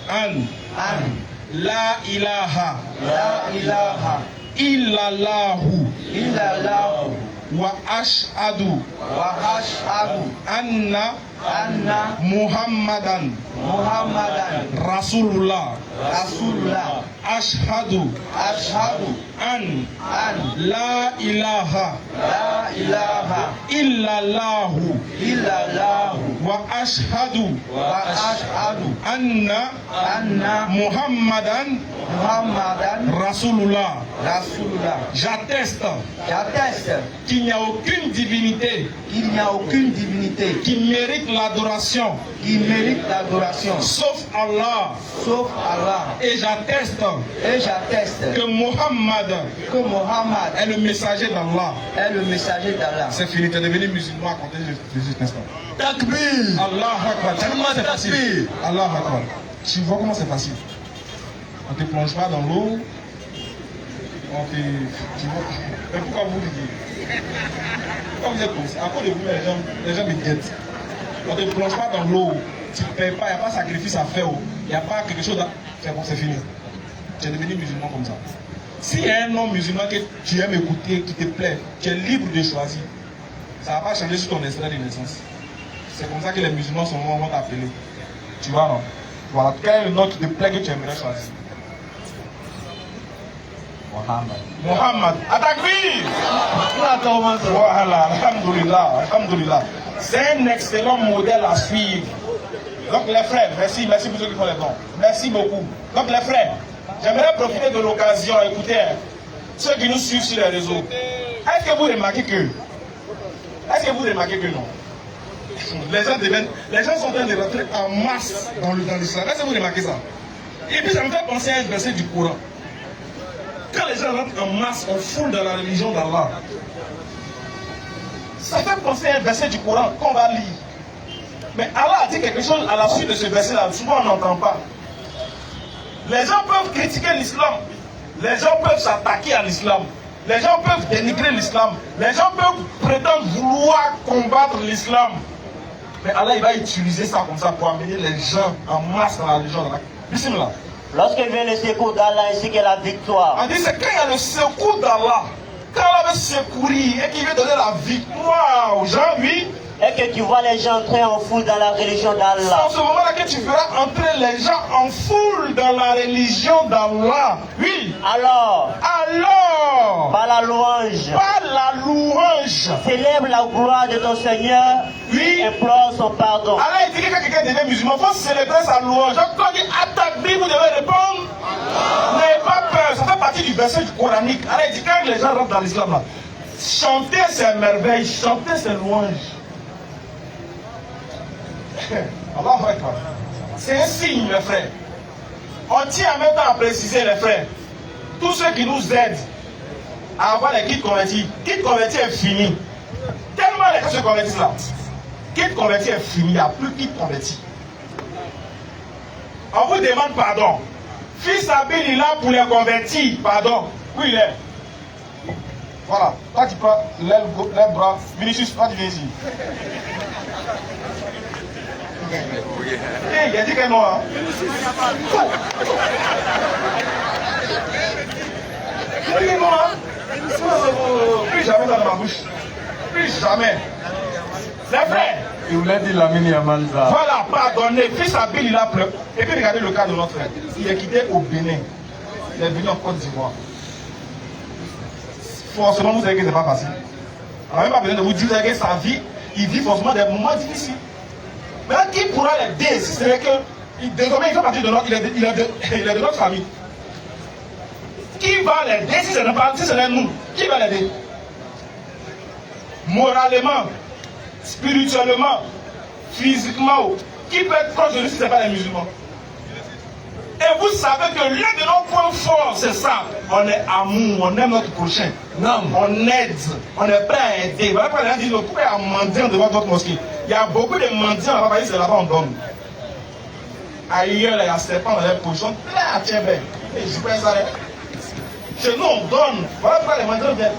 an la ilaha illallahu wa ashhadu anna Muhammadan Rasulullah. Ashhadu an la ilaha illallahu wa ashhadu anna Muhammadan Muhammadan Rasulullah. Rasulullah. J'atteste J'atteste qu'il n'y a aucune divinité qu'il n'y a aucune divinité qui mérite l'adoration qui mérite l'adoration sauf Allah. sauf Allah. Et j'atteste Et j'atteste que Mohammed que Mohammed est le messager d'Allah. est le messager d'Allah. C'est fini, tu es devenu musulman à compter de cet instant. Takbir. Allah Akbar. Tu vois comment c'est facile. Allah Akbar. Tu vois comment c'est facile. On ne te plonge pas dans l'eau. On te... Tu vois. Mais pourquoi vous le dites? Pourquoi vous êtes comme ça? À cause de vous, les gens me guettent. On ne te plonge pas dans l'eau. Tu ne payes pas, il n'y a pas de sacrifice à faire. Il n'y a pas quelque chose à... C'est bon, c'est fini. Tu es devenu musulman comme ça. S'il y a un homme musulman que tu aimes écouter, qui te plaît, tu es libre de choisir. Ça ne va pas changer sur ton extrait de naissance. C'est comme ça que les musulmans vont t'appeler. Tu vois, non? Voilà, quel est le nom qui te plaît que tu aimerais choisir? Mohammed. Atakbir! Voilà, alhamdoulilah, alhamdoulilah. C'est un excellent modèle à suivre. Donc les frères, merci pour ceux qui font les dons. Merci beaucoup. Donc les frères, j'aimerais profiter de l'occasion, écoutez, ceux qui nous suivent sur les réseaux. Est-ce que vous remarquez que non? Les gens sont en train de rentrer en masse dans l'islam. Est-ce que vous remarquez ça? Et puis ça me fait penser à un verset du Coran. Quand les gens rentrent en masse, on foule dans la religion d'Allah. Ça fait penser à un verset du Coran qu'on va lire. Mais Allah a dit quelque chose à la suite de ce verset-là. Souvent on n'entend pas. Les gens peuvent critiquer l'islam. Les gens peuvent s'attaquer à l'islam. Les gens peuvent dénigrer l'islam. Les gens peuvent prétendre vouloir combattre l'islam. Mais Allah il va utiliser ça comme ça pour amener les gens en masse dans la religion d'Allah. Bismillah. Lorsque vient le secours d'Allah ainsi que la victoire. On dit c'est quand il y a le secours d'Allah. Quand Allah veut secourir et qu'il veut donner la victoire aux gens, oui. Et que tu vois les gens entrer en foule dans la religion C'est d'Allah. en ce moment-là que tu verras entrer les gens en foule dans la religion d'Allah. Oui. Alors, par la louange, célèbre la gloire de ton Seigneur. Oui. Implore son pardon. Allah dit que quand quelqu'un devient musulman, il faut célébrer sa louange. Donc quand il dit Atakbir, vous devez répondre. N'ayez pas peur. Ça fait partie du verset du coranique. Allah dit quand les gens rentrent dans l'islam là, chantez ses merveilles, chantez ses louanges. C'est un signe, les frères. On tient en même temps à préciser, les frères, tous ceux qui nous aident à avoir les kits convertis. Kit converti est fini. Tellement les gens se convertissent là. Kit converti est fini, il n'y a plus kit converti. On vous demande pardon. Fils Abel il est là pour les convertir. Pardon. Où il est? Voilà. Toi tu prends les bras. Vinicius, toi tu viens ici. Hey, il a dit que non. Hein? Il a dit que non. Hein? Plus jamais dans ma bouche. Plus jamais. Les frères. Il voulait dire la mini Amanza. Voilà, pardonnez. Fils Abel, il a pleuré. Et puis regardez le cas de notre frère. Il est quitté au Bénin. Il est venu en Côte d'Ivoire. Forcément, vous savez que ce n'est pas facile. On n'a même pas besoin de vous dire que sa vie, il vit forcément des moments difficiles. Maintenant, qui pourra l'aider? C'est que désormais, il fait partie de notre, il est de notre famille. Qui va l'aider si ce n'est nous? Qui va l'aider? Moralement, spirituellement, physiquement, qui peut être proche de lui si ce n'est pas les musulmans? Et vous savez que l'un de nos points forts, c'est ça. On est amour, on aime notre prochain. Non. On aide, on est prêt à aider. Voilà pourquoi les gens disent, vous pouvez être mendiant devant votre mosquée. Il y a beaucoup de mendiants là-bas, c'est là-bas on donne. Ailleurs, il y a serpent dans les positions. Là, tiens bien. Je peux ça. Chez nous, on donne. Voilà pourquoi les mendiants viennent.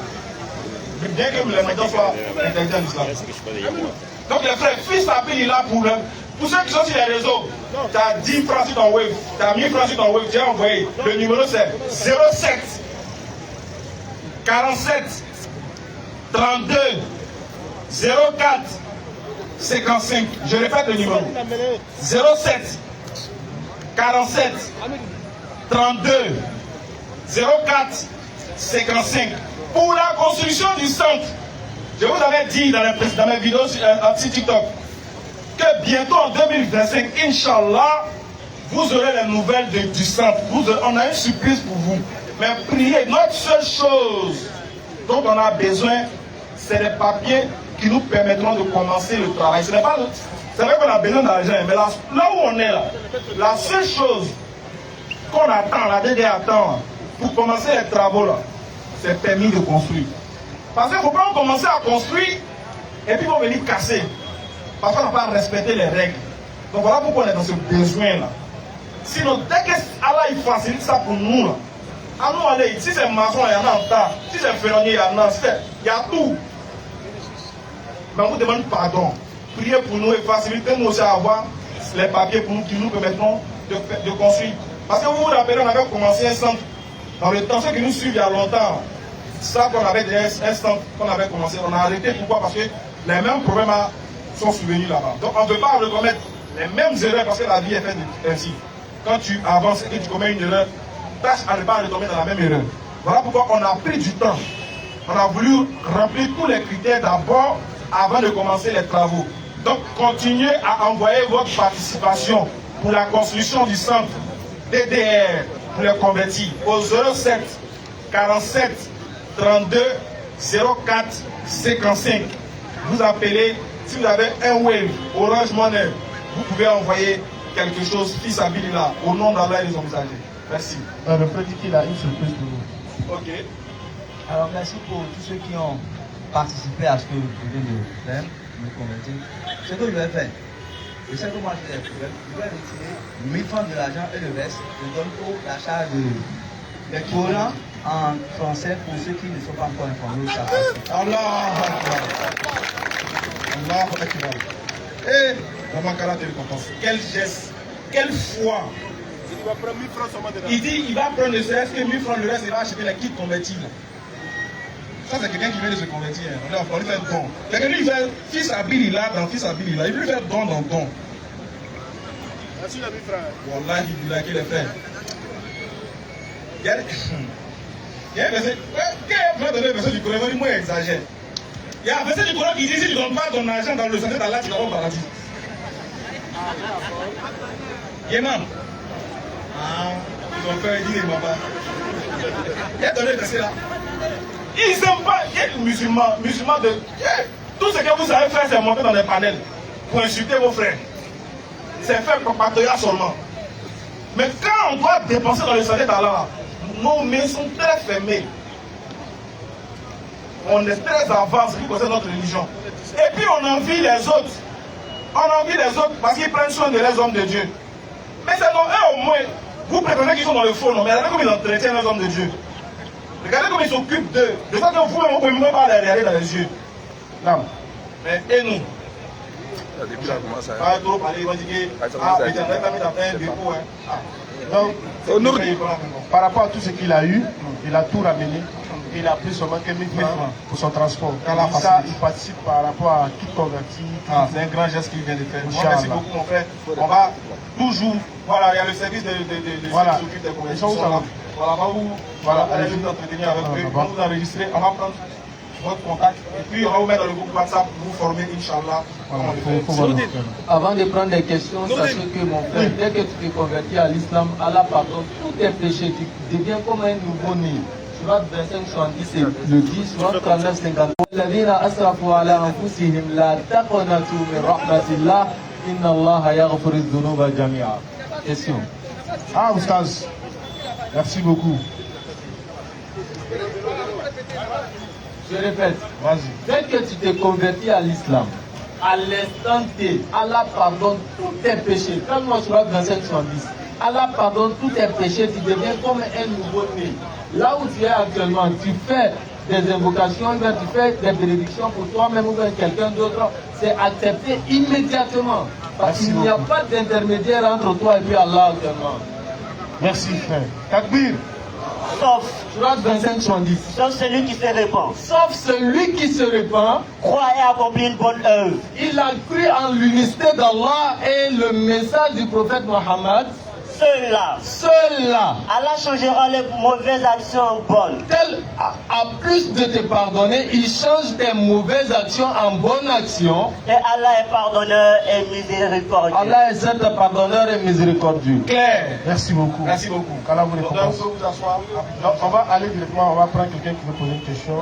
Bien que les mendiants soient interdits en islam. Donc les frères, fils Abel est là pour ceux qui sont sur les réseaux. Tu as 10 francs sur ton wave, tu as 1000 francs sur ton wave, tu as envoyé. Le numéro c'est 07 47 32 04 55. Je répète le numéro. 07 47 32 04 55. Pour la construction du centre, je vous avais dit dans mes vidéos sur TikTok que bientôt en 2025, Inch'Allah, vous aurez les nouvelles du centre. On a une surprise pour vous. Mais priez, notre seule chose dont on a besoin, c'est les papiers qui nous permettront de commencer le travail. C'est vrai qu'on a besoin d'argent, mais là où on est là, la seule chose qu'on attend, la DD attend, pour commencer les travaux là, c'est permis de construire. Parce qu'il ne faut pas commencer à construire et puis ils vont venir casser. Parce qu'on n'a pas respecté les règles. Donc voilà pourquoi on est dans ce besoin-là. Sinon, dès que Allah il facilite ça pour nous, là, à nous aller, si c'est maçon, il y en a en tas. Si c'est ferronnier, il y en a. Il y a tout. Mais on vous demande pardon. Priez pour nous et facilitez-nous aussi à avoir les papiers pour nous qui nous permettront de construire. Parce que vous vous rappelez, on avait commencé un centre. Dans le temps, ceux qui nous suivent il y a longtemps, ça qu'on avait déjà un centre qu'on avait commencé, on a arrêté. Pourquoi? Parce que les mêmes problèmes sont survenus là-bas. Donc on ne peut pas recommettre les mêmes erreurs parce que la vie est faite ainsi. Quand tu avances et que tu commets une erreur, tâche à ne pas retomber dans la même erreur. Voilà pourquoi on a pris du temps. On a voulu remplir tous les critères d'abord avant de commencer les travaux. Donc continuez à envoyer votre participation pour la construction du centre DDR pour les convertis au 07 47 32 04 55. Vous appelez, si vous avez un Wave, Orange Money, vous pouvez envoyer quelque chose, fils Abilila, au nom d'Allah et des hommes âgés. Merci. Le président, il a une surprise pour vous. Ok. Alors merci pour tous ceux qui ont participé à ce que je viens de faire, me convertir. Ce que je vais faire, je sais comment je vais faire. Je vais retirer 1000 francs de l'argent et le reste, je donne pour l'achat des Corans en français pour ceux qui ne sont pas encore informés. Allah Akbar. Allah Akbar. Et Ramakala te récompense. Quel geste, quelle foi. Il dit il va prendre le reste que 1000 francs, le reste il va acheter les kits convertis. Ça c'est quelqu'un qui vient de se convertir. On lui fait don. Quelqu'un lui fait fils Abili là, dans fils Abili là, il lui fait don dans don. Merci la frère. Wallah, il a qu'il est fait. Il y a un verset, quel est le verset du Coran? Moi exagère. Il y a un verset du Coran qui dit si tu ne donnes pas ton argent dans le sentier d'Allah, tu vas au paradis. Yéman. Ah, ils ont peur, ils disent, papa. Il y a donné le verset là. Ils n'aiment pas, il y a des musulmans de. Tout ce que vous savez faire, c'est monter dans les panels pour insulter vos frères. C'est faire compatriote seulement. Mais quand on doit dépenser dans le sentier d'Allah, nos mains sont très fermées. On est très avancé qui concerne notre religion. Et puis on envie les autres. On envie les autres parce qu'ils prennent soin de les hommes de Dieu. Mais c'est non, eux au moins, vous prétendez qu'ils sont dans le faux, non, mais regardez comme ils entretiennent les hommes de Dieu. Regardez comme ils s'occupent d'eux. De ça que vous-même, vous ne pouvez même pas les regarder dans les yeux. Non. Mais et nous? Pas trop parler, ils vont dire que Donc, par rapport à tout ce qu'il a eu, il a tout ramené. Il a pris seulement que 1000 francs pour son transport. Ça, il participe par rapport à tout converti. C'est un grand geste qu'il vient de faire. Merci beaucoup mon frère. On va toujours, voilà, il y a le service de voilà. ceux qui s'occupent des conversions. Voilà, allez vous entretenir avec eux. On va vous enregistrer, on va prendre votre contact et puis on va vous mettre dans le groupe WhatsApp pour vous former, Inch'Allah. Avant de prendre des questions, sachez que mon frère, dès que tu te convertis à l'islam, Allah pardonne tous tes péchés, tu deviens comme un nouveau-né. Surat 25, 70, le 10, Surat 39, 50. الذين أسرفوا على أنفسهم لا تقنطوا من رحمة الله إن الله يغفر الذنوب جميعا. Question. Ah, Oustaz, merci beaucoup. Je répète, dès que tu te convertis à l'islam, à l'instant T, Allah pardonne tous tes péchés. Comme Surat 25, 70. Allah pardonne tous tes péchés, tu deviens comme un nouveau-né. Là où tu es actuellement, tu fais des invocations, tu fais des bénédictions pour toi-même ou bien quelqu'un d'autre, c'est accepté immédiatement. Parce qu'il n'y a pas d'intermédiaire entre toi et puis Allah actuellement. Merci frère. Takbir. Sauf, Surat 25, 70. sauf celui qui se répand, Sauf celui qui se répand, croit et accomplit une bonne œuvre. il a cru en l'unicité d'Allah et le message du prophète Mohammed. Ceux-là. Allah changera les mauvaises actions en bonnes. Tel, à plus de te pardonner, il change tes mauvaises actions en bonnes actions. Et Allah est pardonneur et miséricordieux. Allah est certes pardonneur et miséricordieux. Claire. Merci beaucoup. Merci beaucoup. Qu'Allah vous Donc, récompense. vous pouvez vous asseoir. Donc, on va aller directement, on va prendre quelqu'un qui veut poser une question.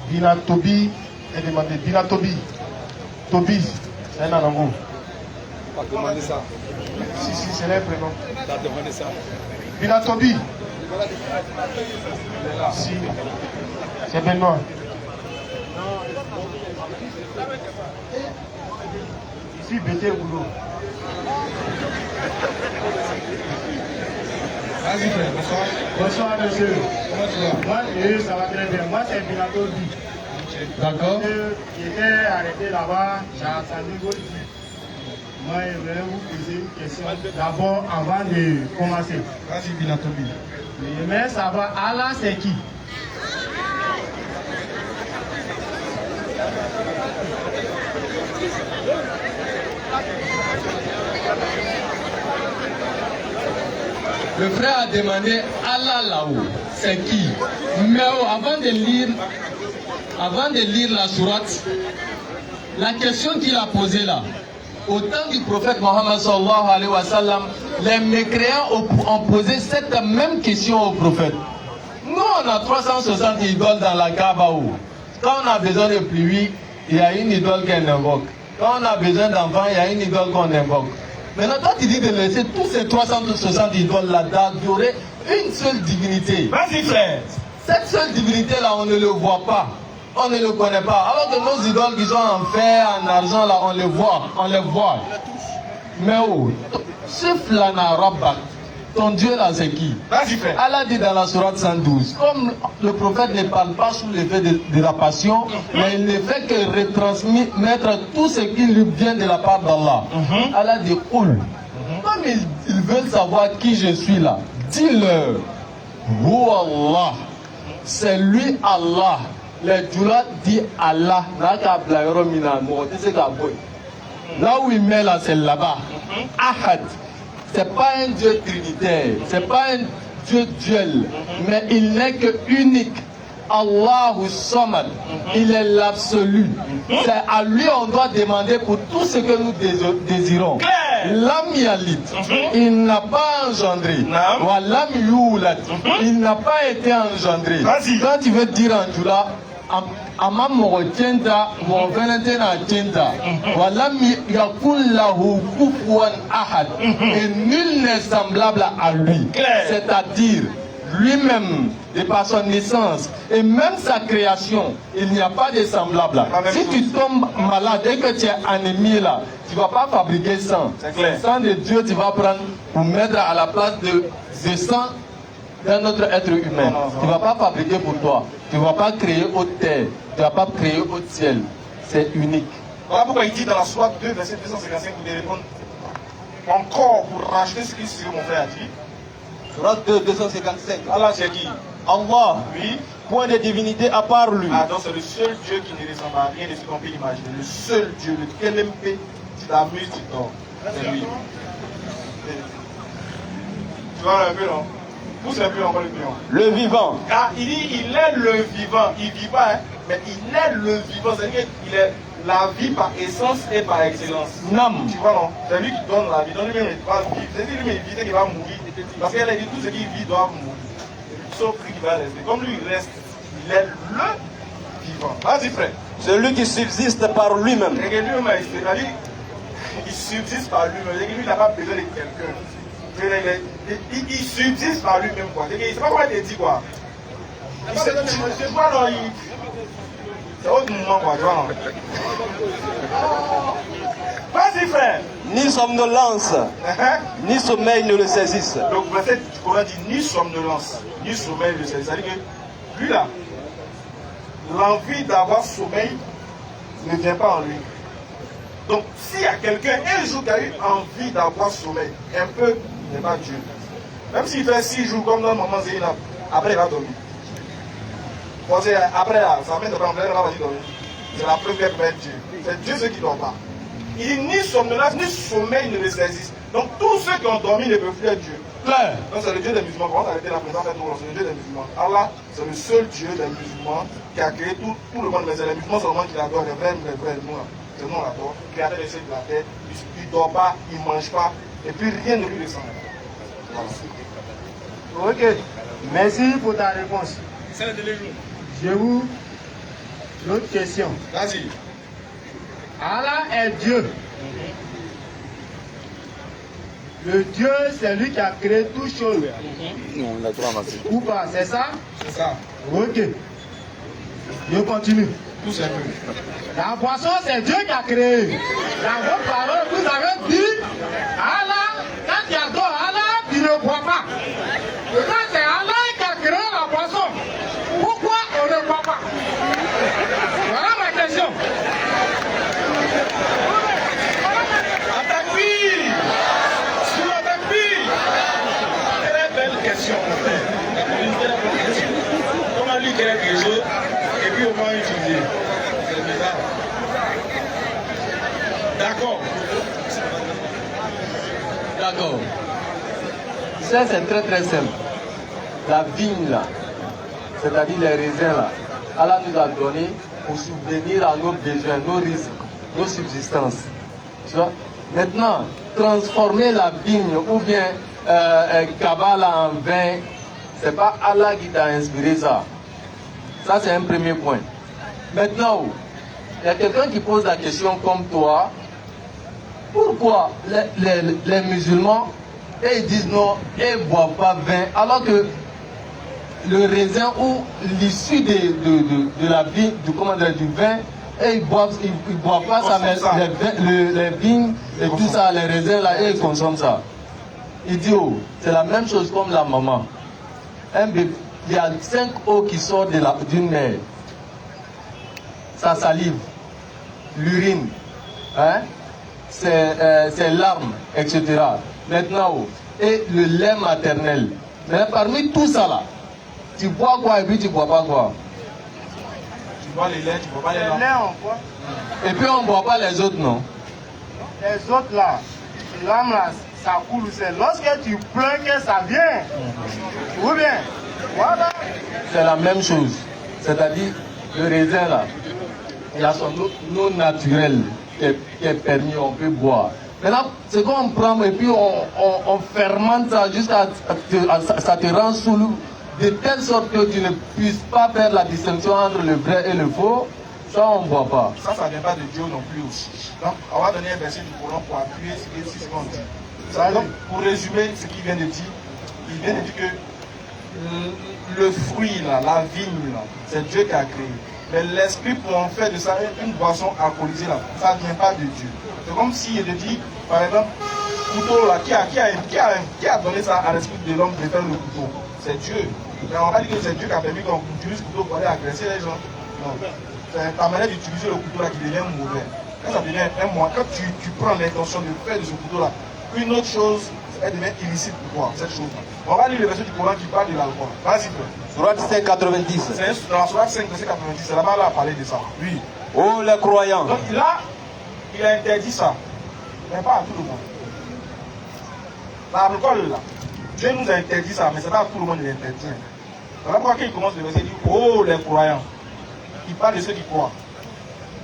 Bina Tobi est demandé. Bina Tobi. Tobi, c'est un anango. On va demander ça. Si, c'est leur prénom. On va demander ça. Bina Tobi. Si, c'est Benoît. Ici, Bété Boulot. Vas-y, frère. Bonsoir. Bonsoir, monsieur. Comment tu vas? Moi, ça va très bien. Moi, c'est Bina Tobi. D'accord. J'étais arrêté là-bas, j'ai entendu votre vie. Moi, je voulais vous poser une question d'abord avant de commencer. Vas-y, Binatobi. Mais ça va, Allah c'est qui? Le frère a demandé Allah là-haut, c'est qui? Mais avant de lire la sourate, la question qu'il a posée là, au temps du prophète Mohammed sallallahu alayhi wa sallam, les mécréants ont posé cette même question au prophète. Nous, on a 360 idoles dans la Kaaba. Quand on a besoin de pluie, il y a une idole qu'on invoque. Quand on a besoin d'enfants, il y a une idole qu'on invoque. Maintenant, toi, tu dis de laisser tous ces 360 idoles-là, d'adorer une seule divinité. Vas-y, frère. Cette seule divinité-là, on ne le voit pas. On ne le connaît pas. Alors que nos idoles qui sont en fer, en argent, là, on les voit. On les voit. Mais oh, Siflana Rabbak, ton Dieu là, c'est qui? Vas-y, frère. Allah dit dans la sourate 112, comme le prophète ne parle pas sous l'effet de la passion, mais il ne fait que retransmettre tout ce qui lui vient de la part d'Allah. Allah dit, Oul, comme ils veulent savoir qui je suis là, dis-leur, Hu Allah, c'est lui Allah. Les Djoulat dit Allah, là où il met là, c'est là-bas. Ahad. C'est pas un Dieu trinitaire, c'est pas un Dieu duel, mais il n'est que unique. Allahu Samad, il est l'absolu. C'est à lui on doit demander pour tout ce que nous désirons. Lam Yalid, il n'a pas engendré. Wa Lam Yulat, il n'a pas été engendré. Quand tu veux dire en Djoula, Amam Morotienta, Movenetena Tienta, Walam Yakullahu Kufuan Ahad, et nul n'est semblable à lui. C'est-à-dire, lui-même, de par son naissance, et même sa création, il n'y a pas de semblable. Si tu tombes malade et que tu es anémie là, tu ne vas pas fabriquer sang. Le sang de Dieu, tu vas prendre pour mettre à la place de sang d'un autre être humain. Tu ne vas pas fabriquer pour toi. Tu ne vas pas créer haute terre. Tu ne vas pas créer haute ciel. C'est unique. Voilà pourquoi il dit dans la sourate 2, verset 255, vous devez répondre encore pour racheter ce que mon frère a dit. Sourate 2, 255. Allah, c'est qui? Allah, Oui. point de divinité à part lui. Ah, donc c'est le seul Dieu qui ne ressemble à rien de ce qu'on peut imaginer. Le seul Dieu, le KLMP, tu t'amuses, tu dors. C'est lui. Tu vois un peu, non? Pousse un peu encore le pion. Le vivant. Ah, il dit, il est le vivant. Il ne vit pas, hein, mais il est le vivant. C'est-à-dire qu'il est la vie par essence et par excellence. Nam. Tu vois, non? C'est lui qui donne la vie. Donc lui-même, il va vivre. C'est lui-même, il vit qu'il va mourir. Parce qu'elle a dit, tout ce qui vit doit mourir. Sauf lui qui va rester. Comme lui, il reste. Il est le vivant. Vas-y, frère. Celui qui subsiste par lui-même. Et que lui-même, c'est-à-dire, il subsiste par lui-même. C'est-à-dire que lui, il n'a pas besoin de quelqu'un. Il subsiste par lui-même, quoi. Il ne sait pas comment il te dit, quoi. Il sait pas, non, c'est autre moment, quoi, tu vois, non. Vas-y, frère. Ni somnolence, ni sommeil ne le saisissent. Donc, le verset du Coran dit ni somnolence, ni sommeil ne le saisissent. C'est-à-dire que lui, là, l'envie d'avoir sommeil ne vient pas en lui. Donc, s'il y a quelqu'un, un jour qui a eu envie d'avoir sommeil, un peu, il n'est pas Dieu. Même s'il fait 6 jours comme dans le moment Zénab, après il va dormir. Bon, après là, ça met de prendre, il va dormir. C'est la preuve qu'il est Dieu. C'est Dieu ce qui ne dort pas. Il dit ni somnolence, ni sommeil ne le saisissent. Donc tous ceux qui ont dormi ne peuvent plus être Dieu. Clair. Donc c'est le Dieu des musulmans. Comment ça a été la présence c'est le Dieu des musulmans. Allah, c'est le seul Dieu des musulmans qui a créé tout le monde. Mais c'est les musulmans seulement qui l'adorent, les vrais, nous là. C'est nous l'adorons. Créateur des cieux de la terre. Il ne dort pas, il ne mange pas. Et puis rien ne lui descend. Voilà. Ok. Merci pour ta réponse. C'est le délai. Je vous. L'autre question. Vas-y. Allah est Dieu. Le Dieu, c'est lui qui a créé toutes choses. Ou pas, c'est ça? C'est ça. Ok. Je continue. Tout simplement. La boisson, c'est Dieu qui a créé. Dans vos paroles, vous avez dit, Allah, quand tu adores Allah, tu ne bois pas. Quand c'est Allah qui a créé la boisson, pourquoi on ne boit pas? Voilà ma question. Très belle question. On a lu quelque chose et puis on va utiliser. C'est bizarre. D'accord. D'accord. Ça, c'est très très simple. La vigne là, c'est-à-dire les raisins là, Allah nous a donné pour subvenir à nos besoins, nos risques, nos subsistances. Tu vois? Maintenant, transformer la vigne ou bien Kabbalah en vin, c'est pas Allah qui t'a inspiré ça. Ça, c'est un premier point. Maintenant, il y a quelqu'un qui pose la question comme toi. Pourquoi les musulmans, ils disent non, ils ne boivent pas vin, alors que le raisin ou l'issue de la vigne, du vin, et ils boivent pas ça, mais les vignes et tout ça, les raisins là, et ils consomment ça. Il dit, oh, c'est la même chose comme la maman. Un bébé, il y a 5 eaux qui sortent d'une mère. Sa salive, l'urine, hein, ses larmes, etc. Maintenant, oh, et le lait maternel. Mais parmi tout ça là, tu bois quoi et puis tu bois pas quoi? Tu bois les laits, tu bois pas les larmes. Les laits, on boit. Et puis on boit pas les autres, non? Les autres là, l'âme là, ça coule, c'est lorsque tu pleures que ça vient. Ou bien, voilà. C'est la même chose. C'est-à-dire, le raisin là, il y a son eau naturelle qui est permis, on peut boire. Maintenant, c'est qu'on prend et puis on fermente ça jusqu'à ça te rend sous de telle sorte que tu ne puisses pas faire la distinction entre le vrai et le faux. Ça, on ne voit pas. Ça ne vient pas de Dieu non plus aussi. Donc, on va donner un verset du Coran pour appuyer ce qu'on dit. Donc, pour résumer ce qu'il vient de dire, il vient de dire que le fruit, là, la vigne, là, c'est Dieu qui a créé. Mais l'esprit pour en faire de ça une boisson alcoolisée, là, ça ne vient pas de Dieu. C'est comme si il te dit, par exemple, couteau, là, qui a donné ça à l'esprit de l'homme de faire le couteau? C'est Dieu. Mais on va dire que c'est Dieu qui a permis qu'on utilise le couteau pour aller agresser les gens. Non. C'est ta manière d'utiliser le couteau là qui devient mauvais. Quand ça devient quand tu prends l'intention de faire de ce couteau là, une autre chose, elle devient illicite pour toi, cette chose là. On va lire le verset du Coran qui parle de l'alcool. Vas-y, frère. Sourate 590. C'est dans la Sourate 5, verset 90, c'est là-bas là à parler de ça. Oui. Oh les croyants. Donc là, il a interdit ça. Mais pas à tout le monde. L'alcool là, Dieu nous a interdit ça, mais c'est pas à tout le monde qu'il interdit. Voilà pourquoi il commence le verset, il dit, oh les croyants. Il parle de ceux qui croient.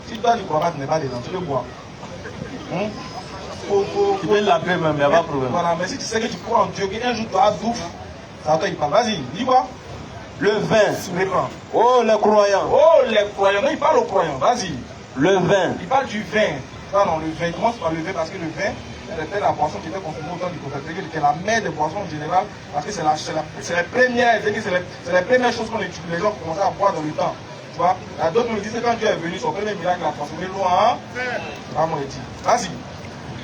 Si toi tu ne crois pas, tu n'es pas dedans, tu le bois. Tu peux l'appeler même, il n'y a pas de problème. Voilà, mais si tu sais que tu crois en Dieu, qu'un jour tu as bouffe, c'est à toi qu'il parle. Vas-y, dis quoi? Le vin. Oh les croyants. Oh les croyants. Non, il parle aux croyants, vas-y. Le vin. Il parle du vin. Non, non, le vin, il commence par le vin parce que le vin, c'était la boisson qui était consommée au temps du prophète. C'est la mère des boissons en général, parce que c'est les premières choses qu'on utilise, les gens commençaient à boire dans le temps. Tu vois, d'autres me disent que quand Dieu est venu, son premier miracle a transformé l'eau en pas moi dit. Vas-y.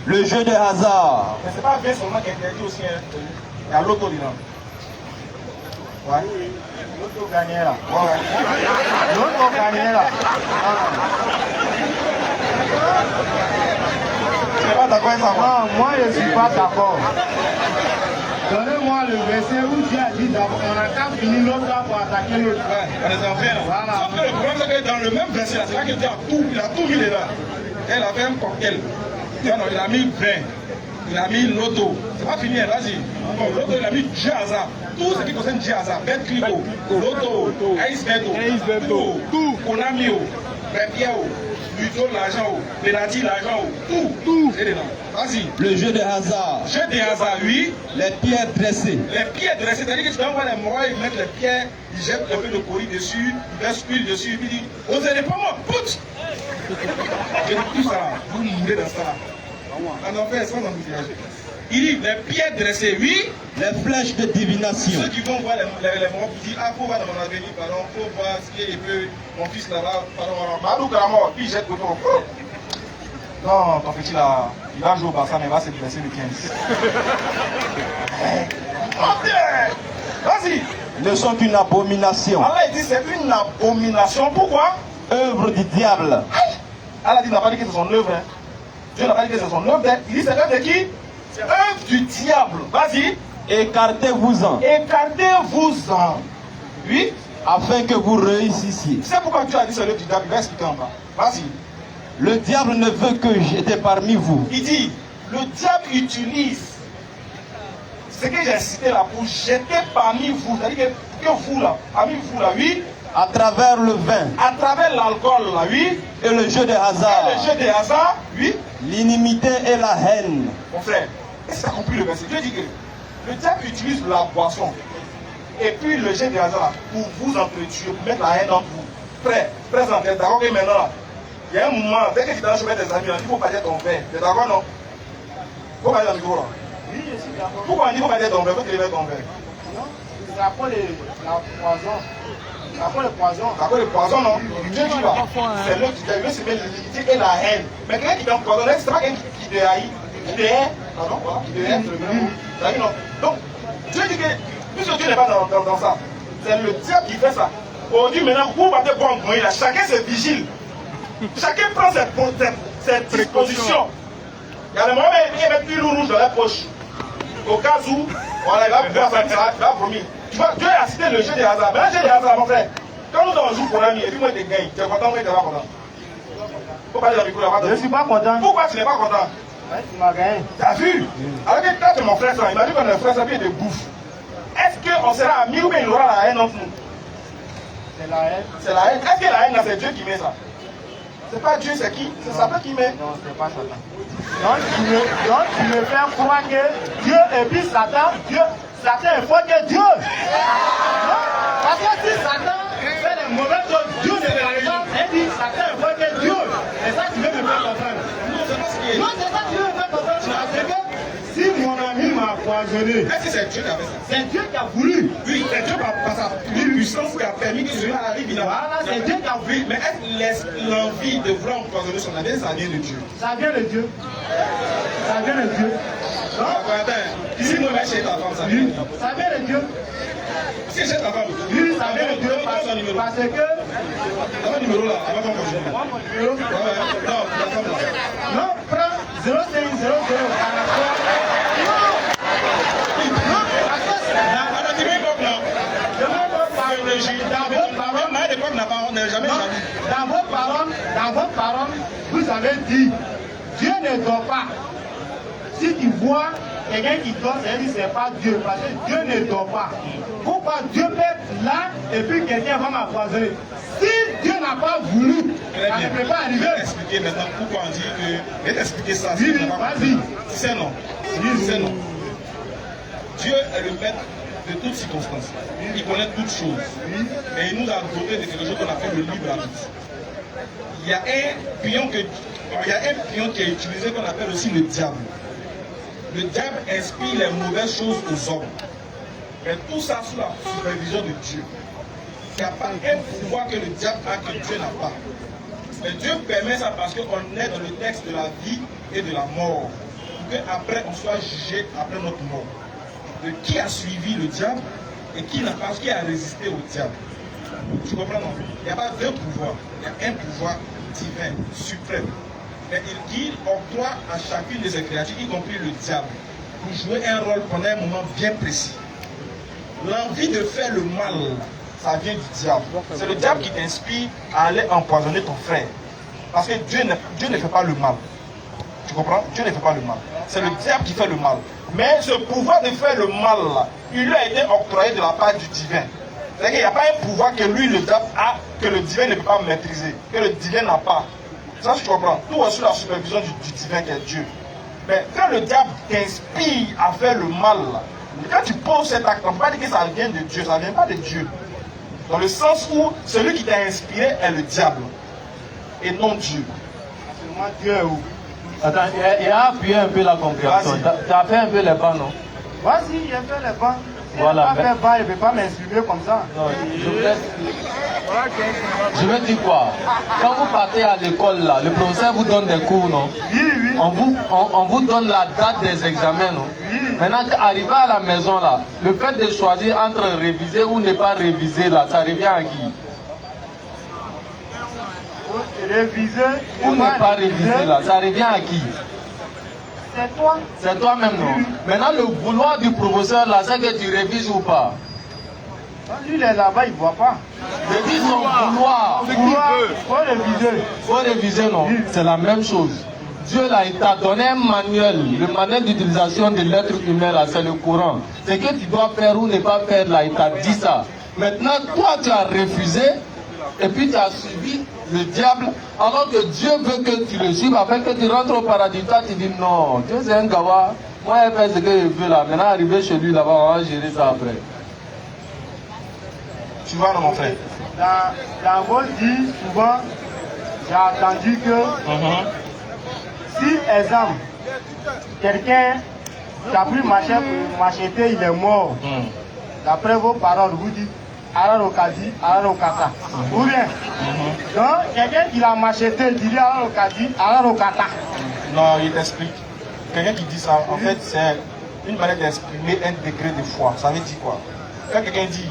Le jeu de hasard. Mais c'est pas bien seulement qui est interdit aussi. Il y a l'auto dedans. Ouais. L'auto gagné là. Ouais. L'auto gagné là. Tu n'es pas d'accord avec ça? Non, moi je ne suis pas d'accord. Donnez-moi le verset où Dieu a dit d'abord, on a qu'à finir l'autre pour attaquer l'autre. Ouais, on les en fait là. Voilà. Sauf que le problème c'est que dans le même verset là, c'est là que Dieu a tout mis dedans. Elle a fait un cocktail. Il a mis 20. il a mis Loto. C'est pas fini, vas-y. Bon, Loto, il a mis Dieu hasard. Tout ce qui concerne Dieu hasard. Bet Clico, Loto, Ace Beto, tout, Konami, Pierre, Ludo, l'argent, Penalty, l'argent, tout. C'est dedans. Vas-y. Le jeu de hasard. Jeu de hasard, oui. Les pierres dressées. Les pierres dressées, c'est-à-dire que tu vas voir les morts, ils mettent les pierres, ils jettent un peu de colis dessus, ils versent l'huile dessus, puis ils disent, osez pas moi, put! J'ai dit tout ça, vous mourrez dans ça. En enfer, sans embouteillage. Il dit, les pierres dressées, oui. Les flèches de divination. Ceux qui vont voir les morts, ils disent, ah, faut voir dans mon avenir, pardon, faut voir ce qu'il peut, mon fils là-bas, pardon, Madou Karamor, puis il jette autour. Non, ton petit là, il va jouer au Barça, mais il va se blesser le 15. Vas-y. Ne sont qu'une abomination. Allah dit c'est une abomination. Pourquoi? Œuvre du diable. Allah dit, n'a pas dit que c'est son œuvre. Hein. Dieu n'a pas dit que c'est son œuvre. Il dit c'est œuvre de qui? C'est œuvre du diable. Vas-y. Écartez-vous-en. Écartez-vous-en. Oui. Afin que vous réussissiez. C'est pourquoi Dieu a dit c'est l'œuvre du diable. Il va expliquer en bas. Vas-y. Le diable ne veut que j'étais parmi vous. Il dit, le diable utilise ce que j'ai cité là pour jeter parmi vous. C'est-à-dire que vous là, parmi vous là, oui. À travers le vin. À travers l'alcool là, oui. Et le jeu de hasard. Et le jeu de hasard, oui. L'inimité et la haine. Mon frère, est-ce que tu as compris le verset? Dieu dit que le diable utilise la boisson et puis le jeu de hasard pour vous entretuer, pour mettre la haine entre vous. Frère, présent, t'es d'accord que maintenant là, il y a un moment, dès que tu es dans le chemin des amis, il faut pas dire ton père. T'es d'accord, non? Il faut pas dire ton micro là. Oui, je suis d'accord. Pourquoi on dit qu'il faut pas dire ton père? Il faut que tu lèves ton père. Non, c'est à cause de la poison. C'est à cause de poison. C'est à cause de poison, non? Dieu dit là, c'est l'autre qui veut se mettre l'unité et la haine. Mais quelqu'un qui t'empoisonne, c'est pas quelqu'un qui te haït, qui te hait. Pardon, voilà, qui te hait, c'est le même mot. T'as vu, non? Donc, Dieu dit que, puisque Dieu n'est pas dans ça, c'est le diable qui fait ça. On dit maintenant, vous battez bon pour là, chacun se vigile. Chacun prend ses dispositions. Il y a des moments où il met une rouge dans la poche. Au cas où, voilà, il va boire ça, il va vomir. Tu vois, Dieu a cité le jeu de hasard. Mais un jeu de hasard, mon frère, quand nous on joue pour l'ami, et puis moi, tu gagnes, tu es content, moi, tu n'es pas content. Faut pas dire la micro là-bas. Je ne suis pas content. Pourquoi tu n'es pas content? Ouais, tu m'as gagné. T'as vu? Alors que quand tu es mon frère, ça, imagine qu'on est frère, ça, puis il te bouffe. Est-ce qu'on sera amis ou bien il aura la haine entre nous? C'est la haine. C'est la haine. Est-ce que la haine, là, c'est Dieu qui met ça? C'est pas Dieu, c'est qui? C'est Satan qui met. Non, c'est pas Satan. Donc tu me fais croire que Dieu et puis Satan est fort que Dieu. Non, parce que si Satan fait les mauvaises choses, Dieu ne fait pas. Et puis Satan est fort que Dieu. C'est ça que tu veux me faire comprendre. Non, c'est pas ce qui est. Non, c'est ça que tu veux me faire comprendre. Parce que si mon ami m'a empoisonné, Est-ce que c'est Dieu qui a fait ça? c'est Dieu qui a voulu. Oui, c'est Dieu par sa puissance qui a permis que celui-là arrive. Voilà, c'est Dieu qui a voulu. Oui, mais est-ce que l'envie de vouloir empoisonner son ami, ça vient de Dieu? Ça vient de Dieu. Ça vient de Dieu. Non? Attends, ici, moi, je vais chez ta femme, ça vient de Dieu. Ça vient de Dieu. Si je chez ta femme, Oui, ça vient de Dieu. Son numéro. Parce que. Donne mon numéro là, avant qu'on continue. Mon numéro. Non, ta femme là. Non, prends 0500 Dans votre parole, vous avez dit, Dieu ne dort pas. Si tu vois quelqu'un qui dort, c'est pas Dieu, parce que Dieu ne dort pas. Pourquoi Dieu peut être là et puis quelqu'un va m'empoisonner? Si Dieu n'a pas voulu, ça ne peut pas arriver. Je vais t'expliquer maintenant pourquoi on dit que. Je vais t'expliquer ça. Oui, vas-y. C'est non. C'est non. Dieu est le maître de toutes circonstances. Il connaît toutes choses. Et il nous a doté de quelque chose qu'on appelle le libre arbitre. Il y a un pion qui est utilisé qu'on appelle aussi le diable. Le diable inspire les mauvaises choses aux hommes. Mais tout ça sous la supervision de Dieu. Il n'y a pas un pouvoir que le diable a que Dieu n'a pas. Mais Dieu permet ça parce qu'on est dans le texte de la vie et de la mort. Pour qu'après on soit jugé après notre mort. De qui a suivi le diable et qui n'a pas, qui a résisté au diable. Tu comprends, non? Il n'y a pas deux pouvoirs. Il y a un pouvoir divin, suprême. Mais il octroie à chacune de ses créatures, y compris le diable, pour jouer un rôle pendant un moment bien précis. L'envie de faire le mal, ça vient du diable. C'est le diable qui t'inspire à aller empoisonner ton frère. Parce que Dieu ne fait pas le mal. Tu comprends? Dieu ne fait pas le mal. c'est le diable qui fait le mal. Mais ce pouvoir de faire le mal, là, il lui a été octroyé de la part du divin. C'est-à-dire qu'il n'y a pas un pouvoir que lui, le diable, a, que le divin ne peut pas maîtriser, que le divin n'a pas. Ça, je comprends. Tout est sous la supervision du divin qui est Dieu. Mais quand le diable t'inspire à faire le mal, là, quand tu poses cet acte, on ne peut pas dire que ça vient de Dieu, ça ne vient pas de Dieu. Dans le sens où celui qui t'a inspiré est le diable et non Dieu. Seulement Dieu est où? Attends, il a appuyé un peu la compréhension. Tu as fait un peu les pas, non? Vas-y, j'ai fait les bancs. Si Voilà, il n'a pas fait banc, il ne peut pas m'insulter comme ça. Non, je vais dire quoi? Quand vous partez à l'école, là, le professeur vous donne des cours, non? Oui, oui. On vous donne la date des examens, non? Oui. Maintenant, arrivé à la maison, là, le fait de choisir entre réviser ou ne pas réviser, là, ça revient à qui? Réviser Ou ne pas réviser, là, ça revient à qui? C'est toi. C'est toi-même, non? Maintenant, le vouloir du professeur, là, c'est que tu révises ou pas? Lui, il est là-bas, il ne voit pas. Je dis son vouloir. Faut réviser. Faut réviser, non? C'est la même chose. Dieu, là, il t'a donné un manuel. Le manuel d'utilisation de l'être humain, là, c'est le Coran. C'est que tu dois faire ou ne pas faire, là, il t'a dit ça. Maintenant, toi, tu as refusé, et puis tu as suivi le diable, alors que Dieu veut que tu le suives afin que tu rentres au paradis. Toi, tu dis non, Dieu c'est un gawa. Moi, il fait ce que je veux là. Maintenant, arriver chez lui là-bas, on va gérer ça après. Tu vois, non, mon frère? Dans vos dits, souvent, j'ai entendu que si, exemple, quelqu'un qui a pris macheté, il est mort. D'après vos paroles, vous dites Ararokadi, Ararokata. Ou bien, donc, quelqu'un qui l'a macheté, il dit Ararokadi, Ararokata. Non, il t'explique. Quelqu'un qui dit ça, en fait, c'est une manière d'exprimer un degré de foi. Ça veut dire quoi? Quand quelqu'un dit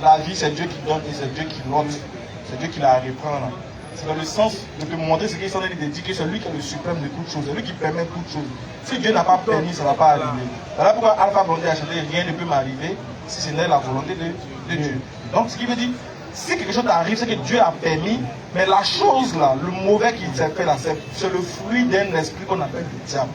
la vie, c'est Dieu qui donne et c'est Dieu qui note, c'est Dieu qui la reprend. C'est dans le sens de te montrer ce qu'il s'en est de dire que c'est lui qui est le suprême de toutes choses, c'est lui qui permet toutes choses. Si Dieu n'a pas permis, ça ne va pas arriver. Voilà pourquoi Alpha Blondé a chanté rien ne peut m'arriver si ce n'est la volonté de Dieu. Donc ce qui veut dire, si quelque chose t'arrive, c'est que Dieu a permis, mais la chose là, le mauvais qui s'est fait là, c'est le fruit d'un esprit qu'on appelle le diable,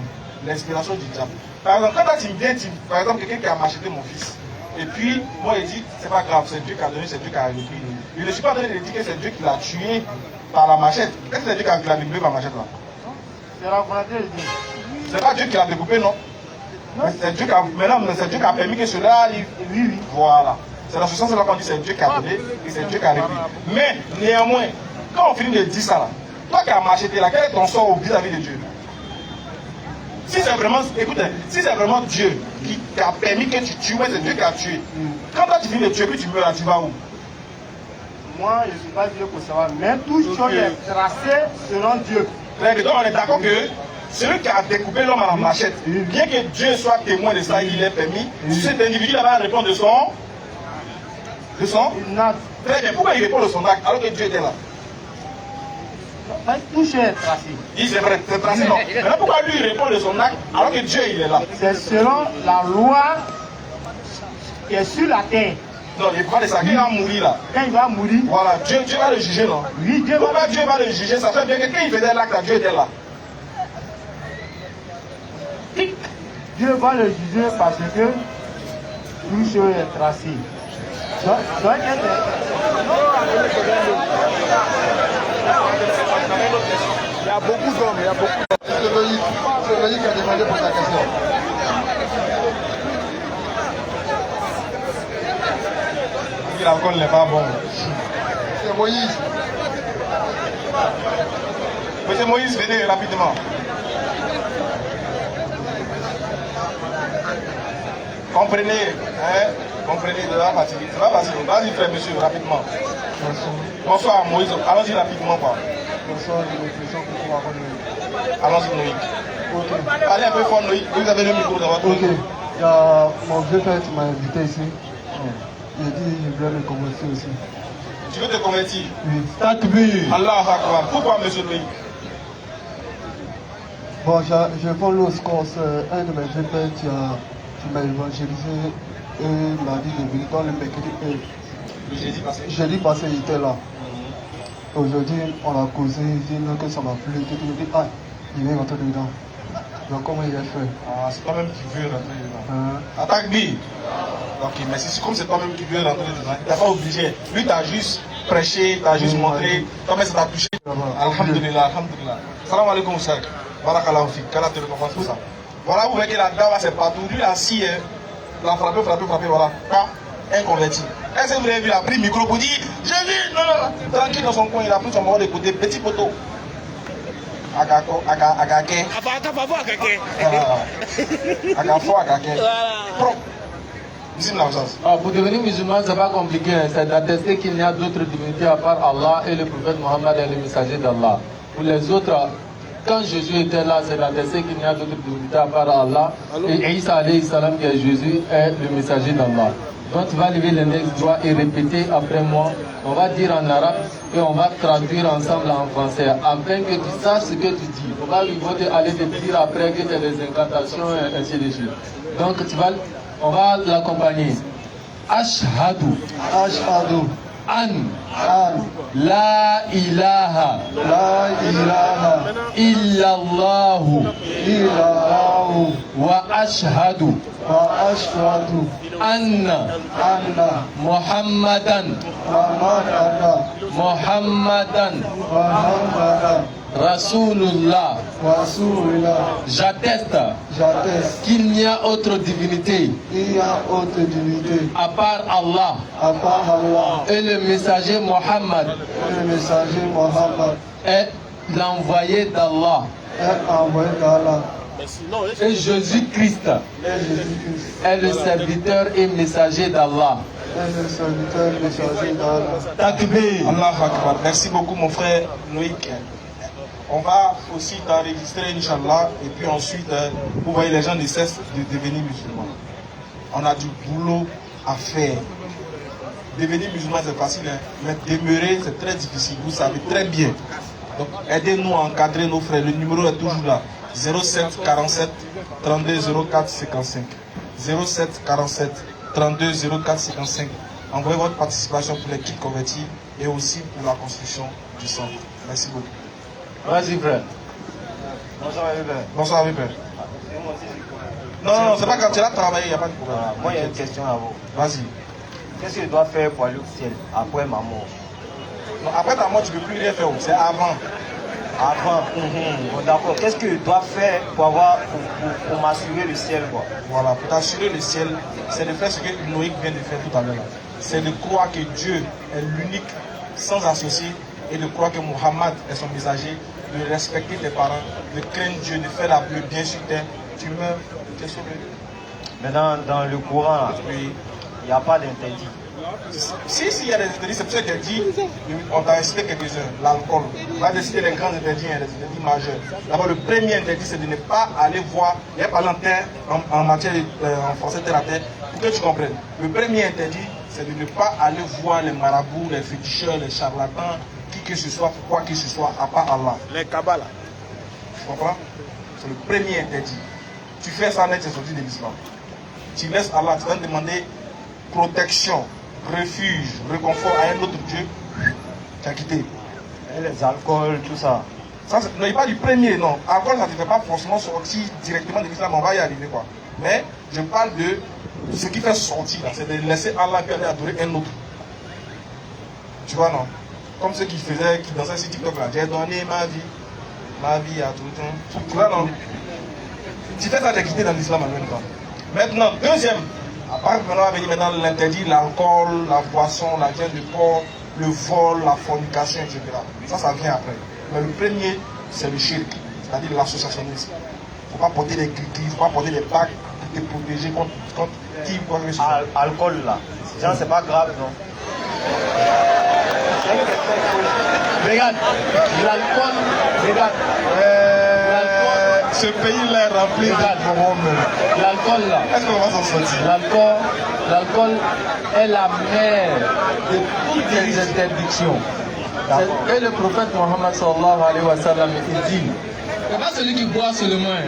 l'inspiration du diable. Par exemple, quand tu me viens, par exemple, quelqu'un qui a macheté mon fils, et puis moi il dit, c'est pas grave, c'est Dieu qui a donné, c'est Dieu qui a repris. Je ne suis pas en train de dire que c'est Dieu qui l'a tué par la machette. Qu'est-ce que c'est Dieu qui a découpé par la machette là? C'est la volonté de Dieu. C'est pas Dieu qui l'a découpé, non? C'est Dieu qui a, maintenant, c'est Dieu qui a permis que cela arrive. Oui. Voilà. C'est dans ce sens-là qu'on dit c'est Dieu qui a donné et c'est Dieu qui a repris. Mais néanmoins, quand on finit de dire ça là, toi qui as macheté là, quel est ton sort vis-à-vis de Dieu? Si c'est vraiment, écoutez, si c'est vraiment Dieu qui t'a permis que tu tues, c'est Dieu qui a tué. Quand toi tu finis de tuer, puis tu meurs là, tu vas où? Moi, je ne suis pas Dieu pour savoir, mais tout ce qui est tracé selon Dieu. Donc on est d'accord que celui qui a découpé l'homme à la machette, bien que Dieu soit témoin de ça, il est permis, cet individu là va répondre de son très bien. Pourquoi il répond de son acte alors que Dieu était là? Tout est tracé. Il c'est vrai, c'est tracé, non. Maintenant pourquoi lui il répond de son acte alors que Dieu il est là? C'est selon la loi qui est sur la terre. Non, il parle de ça, quand il va mourir là. Quand il va mourir, Voilà, Dieu va le juger, non? oui, Dieu Pourquoi Dieu va le juger? Ça fait bien que quand il faisait l'acte, Dieu était là. Dieu va le juger parce que tout chose est tracé. Donc, il y a beaucoup d'hommes, il y a beaucoup d'hommes. C'est Loïc qui a demandé pour sa question. L'alcool n'est pas bon. C'est Moïse. Monsieur Moïse, venez rapidement. Comprenez, hein? Comprenez, de la fatigue. C'est pas facile. Vas-y, frère, monsieur, rapidement. Bonsoir, Moïse. Allons-y rapidement, quoi. Bonsoir, Allons-y, Noïc. Ok. Allez un peu fort, Noïc. Vous avez le micro dans votre Ok. Il y a mon vieux frère qui m'a invité ici. Il a dit qu'il voulait me convertir aussi. Tu veux te convertir? Oui. Takbir. Allah Akbar. Pourquoi, monsieur Noïc? Bon, je vends le score. C'est un de mes vieux frères qui m'a évangélisé et m'a dit de venir dans le mercredi. Jeudi passé, il était là. Aujourd'hui, on a causé, il dit que ça m'a plu. Il me dit, ah, il vient rentrer dedans. Donc comment il a fait? Ah, c'est toi-même qui veux rentrer dedans. Attaque B. Ok, mais comme c'est toi-même qui veux rentrer dedans, tu n'es pas obligé. Lui, tu as juste prêché, tu as juste montré. Toi-même, ça t'a touché. Alhamdulillah, alhamdulillah. Salam alaikum, Cheikh. Barakallahu fik. Qu'Allah te récompense pour ça. Voilà, vous voyez que la dawa, c'est partout. Lui, assis, l'a frappé, voilà. Pas inconverti. Est-ce que vous avez vu, il a pris le micro pour dire j'ai vu, non, tranquille dans son coin, il a pris son mot de côté, petit poteau. Agake. Agafo, agake. Pro. Pour devenir musulman, c'est pas compliqué. C'est d'attester qu'il n'y a d'autres divinités à part Allah et le prophète Mohammed est le messager d'Allah. Pour les autres, quand Jésus était là, c'est d'attester qu'il n'y a d'autres divinités à part Allah. Et Isa alayhi salam, qui est Jésus, est le messager d'Allah. Donc tu vas lever l'index droit et répéter après moi. On va dire en arabe et on va traduire ensemble en français afin que tu saches ce que tu dis. On va aller te dire après que tu as des incantations et ainsi de suite. Donc on va l'accompagner. Ashhadu. Ashhadu. An. La ilaha. La ilaha. Illallahu. Illallahu. Wa ashhadu. Wa ashhadu. Anna. Muhammadan. Muhammadan. Rasulullah. J'atteste qu'il n'y a autre divinité à part Allah et le messager Mohammed est l'envoyé d'Allah et Jésus-Christ est le serviteur et messager d'Allah. Allahu Akbar. Merci beaucoup mon frère Loïc. On va aussi t'enregistrer, Inch'Allah, et puis ensuite, vous voyez, les gens ne cessent de devenir musulmans. On a du boulot à faire. Devenir musulman, c'est facile, hein? Mais demeurer, c'est très difficile. Vous savez très bien. Donc, aidez-nous à encadrer nos frères. Le numéro est toujours là. 07 47 32 04 55. 07 47 32 04 55. Envoyez votre participation pour les kits convertis et aussi pour la construction du centre. Merci beaucoup. Vas-y, frère. Bonsoir, Hubert. Bonsoir, Hubert. Non, c'est pas quand tu as travaillé, il n'y a pas de problème. Moi, il y a une question à vous. Vas-y. Qu'est-ce que je dois faire pour aller au ciel après ma mort? Non, après ta mort, tu ne peux plus rien faire. C'est avant. Avant. Bon, d'accord. Qu'est-ce que je dois faire pour m'assurer le ciel, quoi? Voilà, pour t'assurer le ciel, c'est de faire ce que Noïc vient de faire tout à l'heure. C'est de croire que Dieu est l'unique, sans associé, et de croire que Muhammad est son messager, de respecter tes parents, de craindre Dieu, de faire le bien sur terre. Tu meurs, tu es sauvé. Mais dans le Coran, il n'y a pas d'interdit. Si, il y a des interdits, c'est pour ça qu'il dit, on t'a cité quelques-uns, l'alcool. On va décider les grands interdits, les interdits majeurs. D'abord, le premier interdit, c'est de ne pas aller voir, il y a pas en matière, en français terre à terre, pour que tu comprennes. Le premier interdit, c'est de ne pas aller voir les marabouts, les féticheurs, les charlatans, qui que ce soit, quoi que ce soit, à part Allah. Les Kabbala. Tu comprends? C'est le premier interdit. Tu fais ça net, c'est sorti de l'islam. Tu laisses Allah, tu vas demander protection, refuge, réconfort à un autre Dieu, tu as quitté. Et les alcools, tout ça. Ça non, il pas du premier, non. Alcool, ça ne te fait pas forcément sortir directement de l'islam, on va y arriver, quoi. Mais je parle de ce qui fait sortir, c'est de laisser Allah puis aller adorer un autre. Tu vois, non? Comme ceux qui dansaient sur TikTok là, j'ai donné ma vie à tout le temps. Tu vois, non? Tu fais ça, j'ai quitté dans l'islam en même temps. Maintenant, deuxième, à part maintenant l'interdit, l'alcool, la boisson, la viande de porc, le vol, la fornication, etc. Ça vient après. Mais le premier, c'est le shirk, c'est-à-dire l'associationnisme. Il ne faut pas porter des clics, il ne faut pas porter des bacs pour te protéger contre qui, quoi que ce soit. Alcool là, genre c'est pas grave, non? Regarde, l'alcool, regarde. Ce pays-là est rempli de l'alcool là. Est-ce qu'on va s'en sortir? L'alcool est la mère de toutes les interdictions. Et le prophète Mohammed sallallahu alayhi wa sallam, il dit, c'est pas celui qui boit seulement,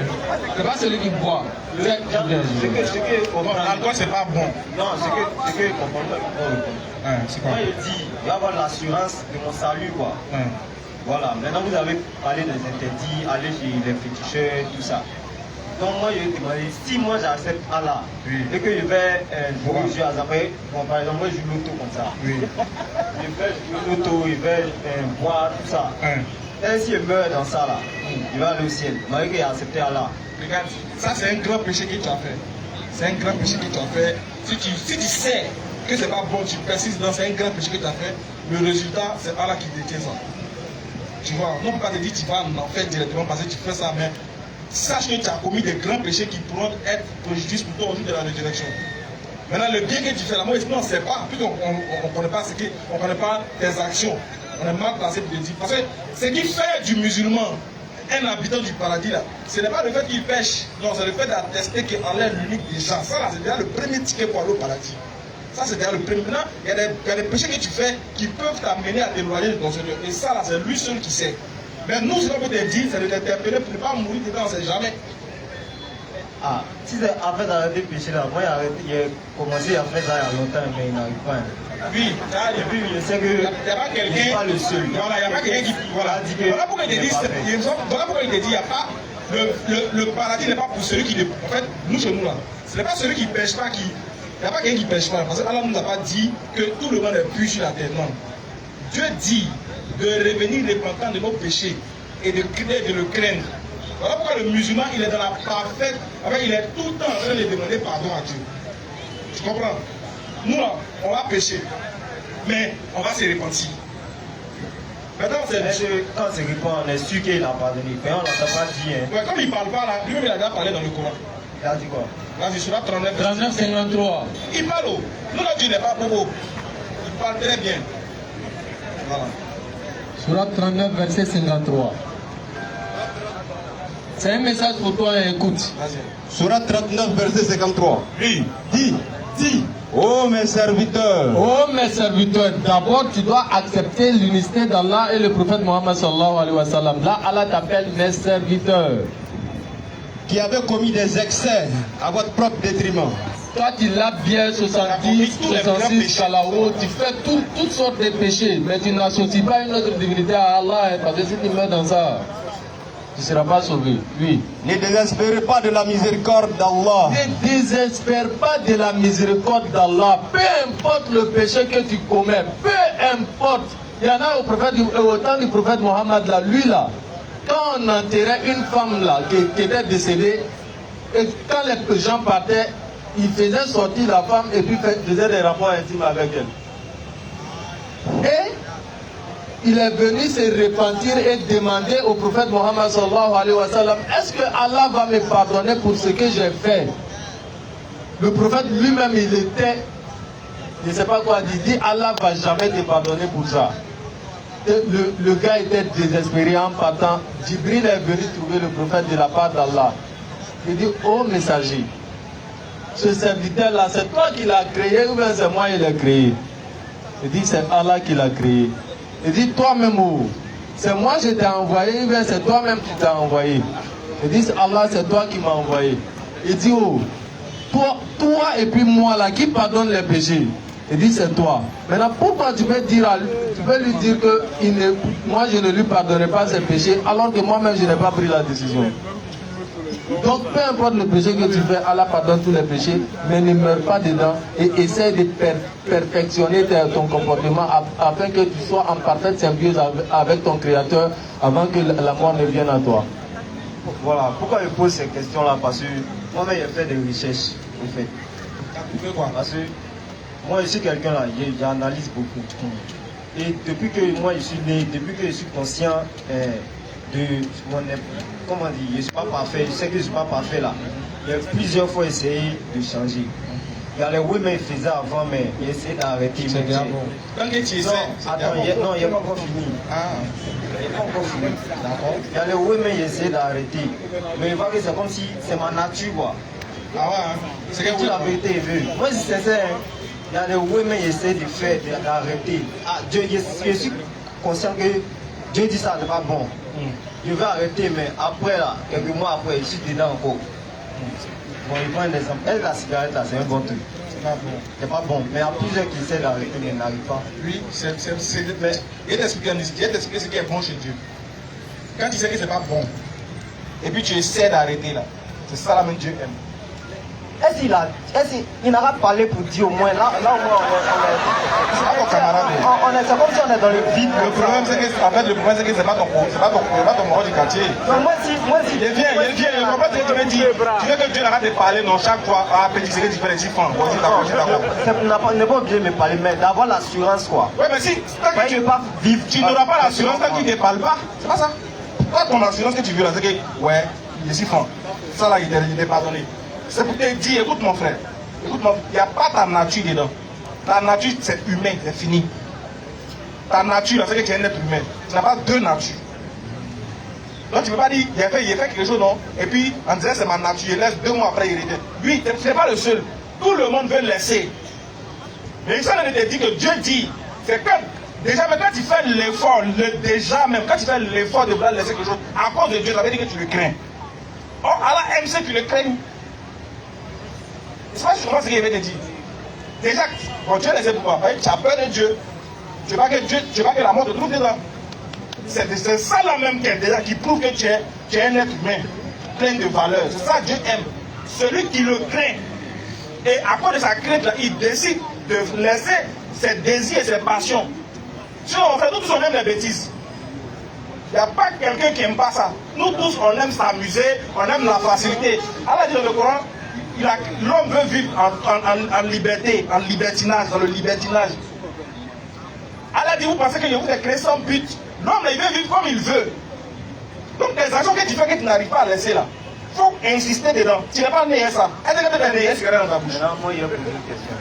c'est pas celui qui boit. L'alcool c'est pas bon. Non, ce que je comprends pas. C'est quoi? Moi il dit, il va avoir l'assurance de mon salut, quoi. Voilà, maintenant vous avez parlé des interdits, aller chez les féticheurs, tout ça. Donc moi je vais demander, si moi j'accepte Allah et que je vais jouer à Zapé, bon, par exemple moi je joue l'auto comme ça. Je vais jouer l'auto, je vais boire tout ça. Et si je meurs dans ça là, il va aller au ciel, malgré qu'il a accepté Allah. Regarde, ça c'est un grand péché que tu as fait. C'est un grand péché que tu as fait. Si tu sais que c'est pas bon, tu persistes dans c'est un grand péché que tu as fait, le résultat c'est Allah qui détient ça. Tu vois, on ne peut pas te dire que tu vas en faire directement parce que tu fais ça, mais sache que tu as commis des grands péchés qui pourront être préjudice pour toi au jour de la résurrection. Maintenant, le bien que tu fais là, moi, on ne sait pas, puisqu'on ne connaît pas on connaît pas tes actions. On est mal placé pour le dire. Parce que ce qui fait du musulman un habitant du paradis là, ce n'est pas le fait qu'il pêche, non, c'est le fait d'attester qu'Allah est l'unique des gens. Ça là, c'est déjà le premier ticket pour aller au paradis. Ça c'est déjà le premier. Maintenant, il y a des péchés que tu fais qui peuvent t'amener à t'éloigner de ton Seigneur. Et ça là, c'est lui seul qui sait. Mais nous, ce qu'on peut te dire, c'est de t'interpeller pour ne pas mourir dedans, on ne sait jamais. Ah, si c'est après d'arrêter de pécher là, moi j'ai commencé à faire ça il y a longtemps, mais il n'arrive pas. Oui, et puis je sais que il n'y a pas quelqu'un. Pas le seul. Voilà, il n'y a pas quelqu'un qui. Voilà. Voilà pourquoi il te dit, voilà pourquoi il te dit, il n'y a pas. Le paradis n'est pas pour celui qui. En fait, nous chez nous là, ce n'est pas celui qui ne pêche pas qui. Il n'y a pas quelqu'un qui ne pêche pas. Parce que Allah ne nous a pas dit que tout le monde est pur sur la terre. Non. Dieu dit de revenir repentant de nos péchés et de le craindre. Voilà pourquoi le musulman, il est dans la parfaite. Il est tout le temps en train de demander pardon à Dieu. Tu comprends? Nous, là, on va pécher, mais on va se repentir. Maintenant, quand c'est répand, on est sûr qu'il a pardonné. Mais on ne l'a pas dit. Hein. Ouais, comme il ne parle pas là, lui-même il a déjà parlé dans le Coran. Il a dit quoi? Vas-y, sur la 39. 39-53. Il parle. Nous, là, Dieu n'est pas bobo. Il parle très bien. Voilà. Surat 39, verset 53. C'est un message pour toi, écoute. Surat 39, verset 53. Oui. Dis, ô mes serviteurs. Ô mes serviteurs, d'abord tu dois accepter l'unicité d'Allah et le prophète Mohammed sallallahu alayhi wa sallam. Là, Allah t'appelle mes serviteurs. Qui avez commis des excès à votre propre détriment. Toi, tu l'as bien 70, 66, Kalawo, tu fais toutes sortes de péchés, mais tu n'associes pas une autre divinité à Allah, parce que si tu meurs dans ça, tu ne seras pas sauvé. Oui. Ne désespérez pas de la miséricorde d'Allah. Ne désespère pas de la miséricorde d'Allah. Peu importe le péché que tu commets, peu importe. Il y en a au temps du prophète Mohammed, là, lui là, quand on enterrait une femme là, qui était décédée, et quand les gens partaient, il faisait sortir la femme et puis faisait des rapports intimes avec elle. Et il est venu se repentir et demander au prophète Mohammed sallallahu alayhi wa sallam, est-ce que Allah va me pardonner pour ce que j'ai fait? Le prophète lui-même, il était, je ne sais pas quoi, il dit Allah ne va jamais te pardonner pour ça. Le gars était désespéré en partant. Jibril est venu trouver le prophète de la part d'Allah. Il dit, ô messager, ce serviteur-là, c'est toi qui l'as créé ou bien c'est moi qui l'ai créé? Il dit, c'est Allah qui l'a créé. Il dit, toi-même, oh, c'est moi qui t'ai envoyé ou bien c'est toi-même qui t'as envoyé? Il dit, Allah, c'est toi qui m'as envoyé. Il dit, oh, toi et puis moi là, qui pardonne les péchés? Il dit, c'est toi. Maintenant, pourquoi tu peux lui dire que moi je ne lui pardonnerai pas ses péchés alors que moi-même je n'ai pas pris la décision? Donc peu importe le péché que tu fais, Allah pardonne tous les péchés, mais ne meurs pas dedans et essaie de perfectionner ton comportement afin que tu sois en parfaite symbiose avec ton Créateur avant que la mort ne vienne à toi. Voilà, pourquoi je pose ces questions-là? Parce que moi-même j'ai fait des recherches, en fait. Parce que moi je suis quelqu'un là, j'analyse beaucoup. Et depuis que moi je suis né, depuis que je suis conscient de mon comment dire, je ne suis pas parfait, je sais que je ne suis pas parfait là. J'ai plusieurs fois essayé de changer. Il y a les women qui faisaient avant, mais j'ai essayé d'arrêter. C'est bien bon. Quand tu essaies, attends, non, il n'y a pas encore fini. Il n'y a pas encore fini. D'accord. Il y a les women qui essaient d'arrêter. Mais je vois que c'est comme si c'est ma nature quoi. Ah ouais, hein? C'est que la vérité est venue. Moi si c'est ça, il y a des women qui essaient de faire, d'arrêter. Ah, Dieu, je suis conscient que Dieu dit ça n'est pas bon. Je vais arrêter, mais après là, quelques mois après, je suis dedans encore. Bon, je prends un exemple. Elle, la cigarette là, c'est un bon truc. C'est pas bon. C'est pas bon. Mais il y a plusieurs qui essaient d'arrêter, mais n'arrivent pas. Oui, mais il t'explique ce qui est bon chez Dieu. Quand tu sais que c'est pas bon, et puis tu essaies d'arrêter là, C'est ça la même Dieu aime. Est-ce qu'il n'aura pas parlé pour dire au moins, là au moins C'est pas ton camarade. c'est comme si on est dans le vide. Le problème c'est que, en fait, le problème c'est que c'est pas ton mort du quartier. Non, moi si. Il vient, il comprend ce que tu veux dire. Tu veux que Dieu n'arrête de parler, non, chaque fois, ah, petit, c'est que tu fais les chiffres. On n'est pas obligé de me parler, mais d'avoir l'assurance quoi. Ouais, mais si, tant que tu n'es pas vivre. Tu n'auras pas l'assurance tant qu'il ne te parle pas. C'est pas ça. Toi, ton assurance que tu veux là, c'est que, ouais, les chiffres, ça là, il t'est pardonné. C'est pour te dire, écoute mon frère, écoute-moi, il n'y a pas ta nature dedans. Ta nature, c'est humain, c'est fini. Ta nature, c'est que tu es un être humain. Tu n'as pas deux natures. Donc tu ne peux pas dire, il a fait quelque chose, non. Et puis, on dirait c'est ma nature, il laisse 2 mois après, il était. Lui, tu n'es pas le seul. Tout le monde veut le laisser. Mais ça ne te dit que Dieu dit, c'est que, déjà, mais quand tu fais l'effort, quand tu fais l'effort de vouloir laisser quelque chose, à cause de Dieu, ça veut dire que tu le crains. Or, Allah aime ceux qui le craignent. C'est pas justement ce qu'il veut te dire. Déjà, bon, Dieu laissé pourquoi? Tu as peur de Dieu. Tu veux pas que la mort te trouve dedans. C'est ça la même quête déjà qui prouve que tu es un être humain plein de valeurs. C'est ça que Dieu aime. Celui qui le craint. Et à cause de sa crainte, là, il décide de laisser ses désirs et ses passions. Si on fait, nous tous on aime les bêtises. Il n'y a pas quelqu'un qui n'aime pas ça. Nous tous on aime s'amuser, on aime la facilité. Allah dit dans le Coran, l'homme veut vivre en liberté, en libertinage, dans le libertinage. Allah dit, vous pensez que je vous ai créé sans but. L'homme, il veut vivre comme il veut. Donc, les actions que tu fais que tu n'arrives pas à laisser là, il faut insister dedans. Tu n'es pas né à ça. Est-ce que tu es né à ce dans ta bouche? Moi, il y a une question.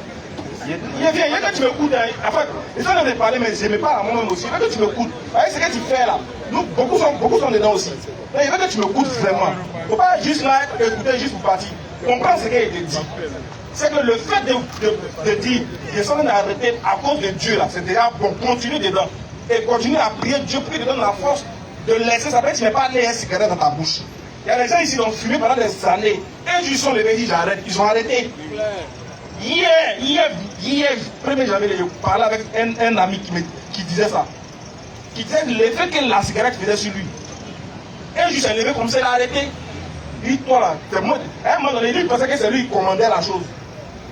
Il vient que tu me coûtes. Enfin, ils sont en train de parler, mais je me parle à moi-même aussi. Il veut que tu me coûtes. Voyez ce que tu fais là. Nous, beaucoup sont dedans aussi. Mais il veut que tu me coûtes vraiment. Il ne faut pas juste là écouter juste pour partir. Comprends ce qu'il te dit. C'est que le fait de dire, je suis en train d'arrêter à cause de Dieu là, c'est déjà bon, continue dedans. Et continue à prier Dieu, prie de donner la force de laisser. Ça veut dire que tu n'es pas né à cigarette dans ta bouche. Il y a des gens ici qui ont fumé pendant des années. Et ils sont levés, ils disent j'arrête. Ils ont arrêté. Hier, 1er janvier, je parlais avec un ami qui disait ça. Qui disait l'effet que la cigarette faisait sur lui. Un jour, il s'est levé comme ça, il a arrêté. Il dit, toi là, c'est moi. À un moment donné, lui, il pensait que c'est lui qui commandait la chose.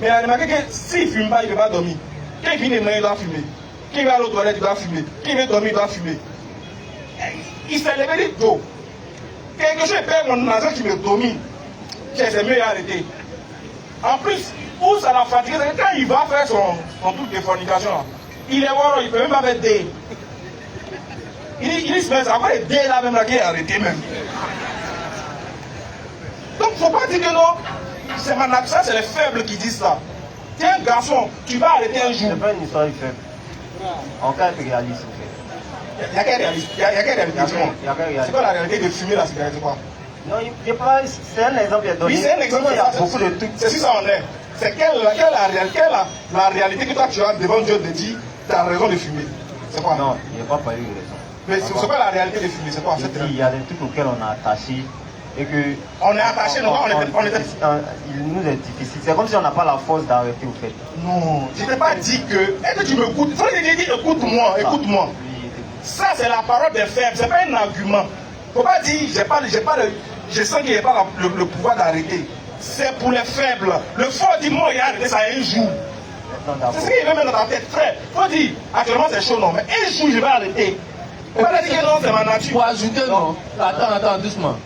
Mais il a remarqué que s'il ne fume pas, il ne peut pas dormir. Quand il finit de manger, il doit fumer. Quand il va à l'autre toilette, il doit fumer. Quand il veut dormir, il doit fumer. Il s'est levé, il dit, oh, quelque chose perd mon argent qui me domine. C'est mieux d'arrêter. En plus, où ça l'a fatigué, c'est que quand il va faire son truc de fornication, là, il est waro, il ne peut même pas mettre des. Il se met après les dés là même là qui est arrêté même. Donc il ne faut pas dire que non, c'est ma nature, c'est les faibles qui disent ça. Tu es un garçon, tu vas arrêter un jour. C'est pas une histoire de faible. En cas de réaliste, en fait. Il n'y a qu'un réalité. C'est quoi la réalité de fumer la cigarette, c'est quoi? Non, c'est un exemple qui est donné. Oui, c'est un exemple. Il y a beaucoup de trucs. C'est si ça en est. C'est quelle la réalité que toi tu as devant Dieu te dit, tu as raison de fumer. C'est quoi? Non, il n'y a pas parlé de raison. Mais c'est quoi la réalité de fumer? C'est quoi? Il y a des trucs auxquels on est attaché. Et que on est attaché, non? Il nous est difficile. C'est comme si on n'a pas la force d'arrêter au fait. Non, je ne t'ai pas dit que. Est-ce que tu m'écoutes? Il faut que je te dise écoute-moi, écoute-moi. Ça, c'est la parole des faibles, ce n'est pas un argument. Il ne faut pas dire je sens qu'il n'y a pas le pouvoir d'arrêter. C'est pour les faibles. Le fort dit moi, il a arrêté ça un jour. C'est ce qu'il veut mettre dans ta tête, frère. Il faut dire actuellement c'est chaud, non, mais un jour je vais arrêter. Il ne faut pas dire que non, c'est ma nature. Pour ajouter, non. Attends, doucement.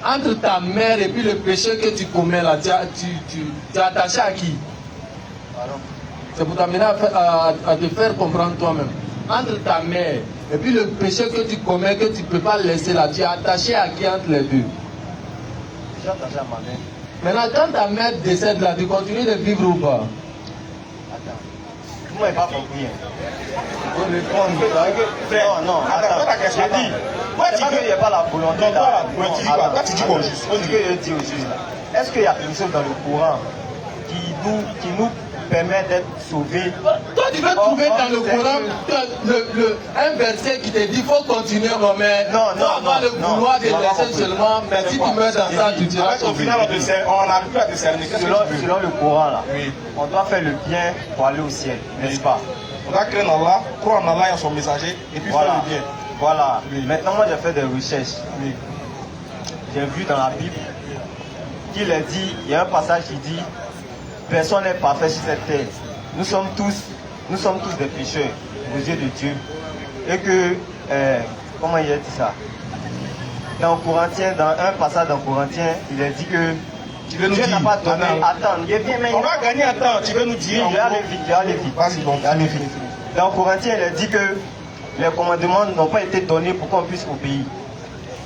Entre ta mère et puis le péché que tu commets là, tu es attaché à qui? C'est pour t'amener à te faire comprendre toi-même. Entre ta mère et puis le péché que tu commets, que tu ne peux pas laisser là, tu es attaché à qui entre les deux? Je suis attaché à ma mère. Maintenant, quand ta mère décède là, tu continues de vivre ou pas? Attends. Vous m'avez pas compris. Non, attends. Je dis. C'est pas qu'il n'y a pas la volonté. Non, toi, tu dis quoi au juste? Ce que je dis au juste là. Est-ce qu'il y a une chose dans le Coran qui nous permet d'être sauvés? Toi, tu veux trouver dans le Coran un verset qui te dit qu'il faut continuer, mais non, avoir le vouloir de laisser seulement, mais si tu meurs dans ça, tu diras au final, on n'arrive plus à discerner. Selon le Coran là, on doit faire le bien pour aller au ciel, n'est-ce pas? On doit craindre Allah, croire en Allah et en son messager, et puis faire le bien. Voilà. Maintenant, moi, j'ai fait des recherches. J'ai vu dans la Bible qu'il est dit, il y a un passage qui dit, personne n'est parfait sur cette terre. Nous sommes tous des pécheurs aux yeux de Dieu. Et que, comment il a dit ça? Dans Corinthiens, dans un passage dans Corinthiens, il est dit que Dieu n'a pas donné. Attends, il est bien, mais. On va gagner un temps, tu veux nous dire. Je vais aller vite. Vas-y, bon, allez vite. Dans Corinthiens, il est dit que les commandements n'ont pas été donnés pour qu'on puisse obéir.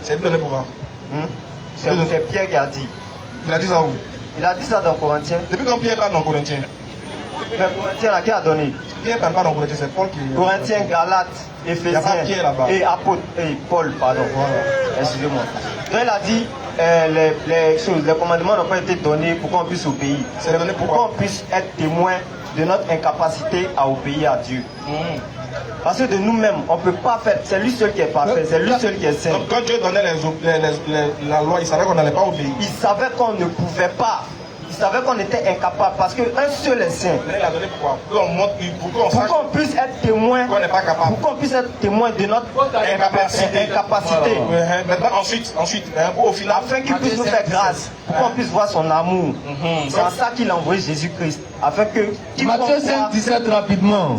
C'est donné pour moi. C'est Pierre qui a dit. Il a dit ça où? Il a dit ça dans Corinthiens. Depuis quand Pierre parle dans Corinthiens? Mais Corinthiens, là, qui a donné? Pierre parle pas dans Corinthiens, c'est Paul qui. Corinthiens, Galates, Éphésiens et Apôtres, et Paul, pardon. Voilà. Excusez-moi. Donc il a dit les commandements n'ont pas été donnés pour qu'on puisse obéir. C'est donné pour qu'on puisse être témoin de notre incapacité à obéir à Dieu. Parce que de nous-mêmes, on ne peut pas faire. C'est lui seul qui est parfait, c'est lui seul qui est saint. Donc quand Dieu donnait la loi, il savait qu'on n'allait pas obéir. Il savait qu'on ne pouvait pas. Il savait qu'on était incapable parce qu'un seul est saint. Mais il a donné pourquoi? Pour qu'on puisse être témoin. Qu'on n'est pas capable. Pour qu'on puisse être témoin de notre incapacité. Voilà. Maintenant, ensuite, au final, afin qu'il puisse nous faire grâce, pour qu'on puisse voir son amour. C'est en ça qu'il a envoyé Jésus-Christ. Afin que. Matthieu 5, 17 rapidement.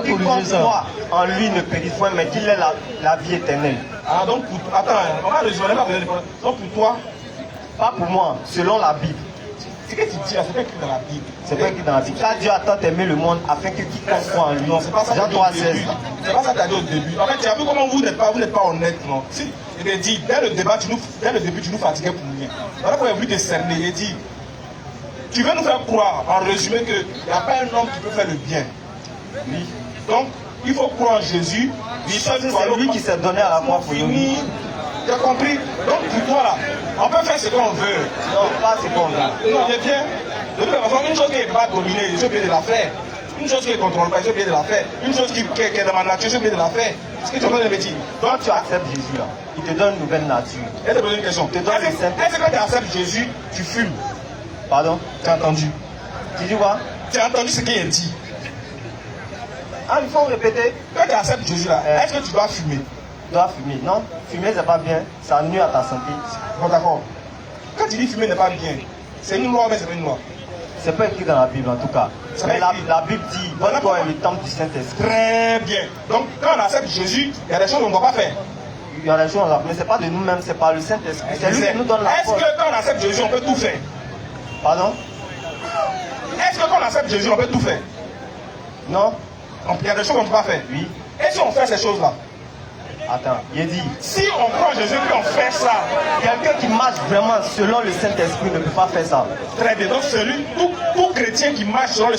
Quiconque croit en lui ne périsse point, mais qu'il ait la vie éternelle. Ah, donc, attends, on va résumer. Donc, pour toi, pas pour moi, selon la Bible. Ce que tu dis, c'est pas écrit dans la Bible. C'est pas écrit dans la Bible. Car Dieu a tant aimé le monde afin que quiconque croit en lui. Non, c'est pas ça. Jean 3, 16. C'est pas ça que tu as dit au début. En fait, tu as vu comment vous n'êtes pas honnête, non? Si, il est dit, dès le début, tu nous fatiguais pour rien. Voilà pourquoi il a voulu te cerner. Il est dit, tu veux nous faire croire, en résumé, qu'il n'y a pas un homme qui peut faire le bien. Oui. Donc, il faut croire en Jésus. C'est lui qui s'est donné à la croix pour nous. Tu as compris? Donc pour toi là, on peut faire ce qu'on veut. Non, pas ce qu'on veut. Non, il est bien. De toute façon, une chose qui n'est pas dominée, je suis obligé de la faire. Une chose qui ne contrôle pas, je suis obligé de la faire. Une chose qui est dans ma nature, je suis obligé de la faire. Ce que tu es en train de me dire. Donc tu acceptes Jésus là. Il te donne une nouvelle nature. Je te pose une question. Il te donne est-ce que quand tu acceptes Jésus, tu fumes? Pardon? Tu as entendu? Tu dis quoi? Tu as entendu ce qu'il a dit? Ah, il faut répéter. Quand tu acceptes Jésus là, est-ce que tu dois fumer? Tu dois fumer. Non, fumer c'est pas bien. Ça nuit à ta santé. Bon, d'accord. Quand tu dis fumer n'est pas bien, c'est une loi, mais c'est pas une loi. C'est pas écrit dans la Bible en tout cas. Mais la Bible dit, votre corps est le temple du Saint-Esprit. Très bien. Donc quand on accepte Jésus, il y a des choses qu'on ne doit pas faire. Il y a des choses, mais c'est pas de nous-mêmes, c'est par le Saint-Esprit. C'est lui qui nous donne la force. Est-ce que quand on accepte Jésus, on peut tout faire? Pardon? Est-ce que quand on accepte Jésus, on peut tout faire? Non. Il y a des choses qu'on ne peut pas faire. Oui. Et si on fait ces choses-là? Attends, il dit. Si on croit en Jésus et qu'on fait ça, quelqu'un qui marche vraiment selon le Saint-Esprit ne peut pas faire ça. Très bien. Donc tout chrétien qui marche selon le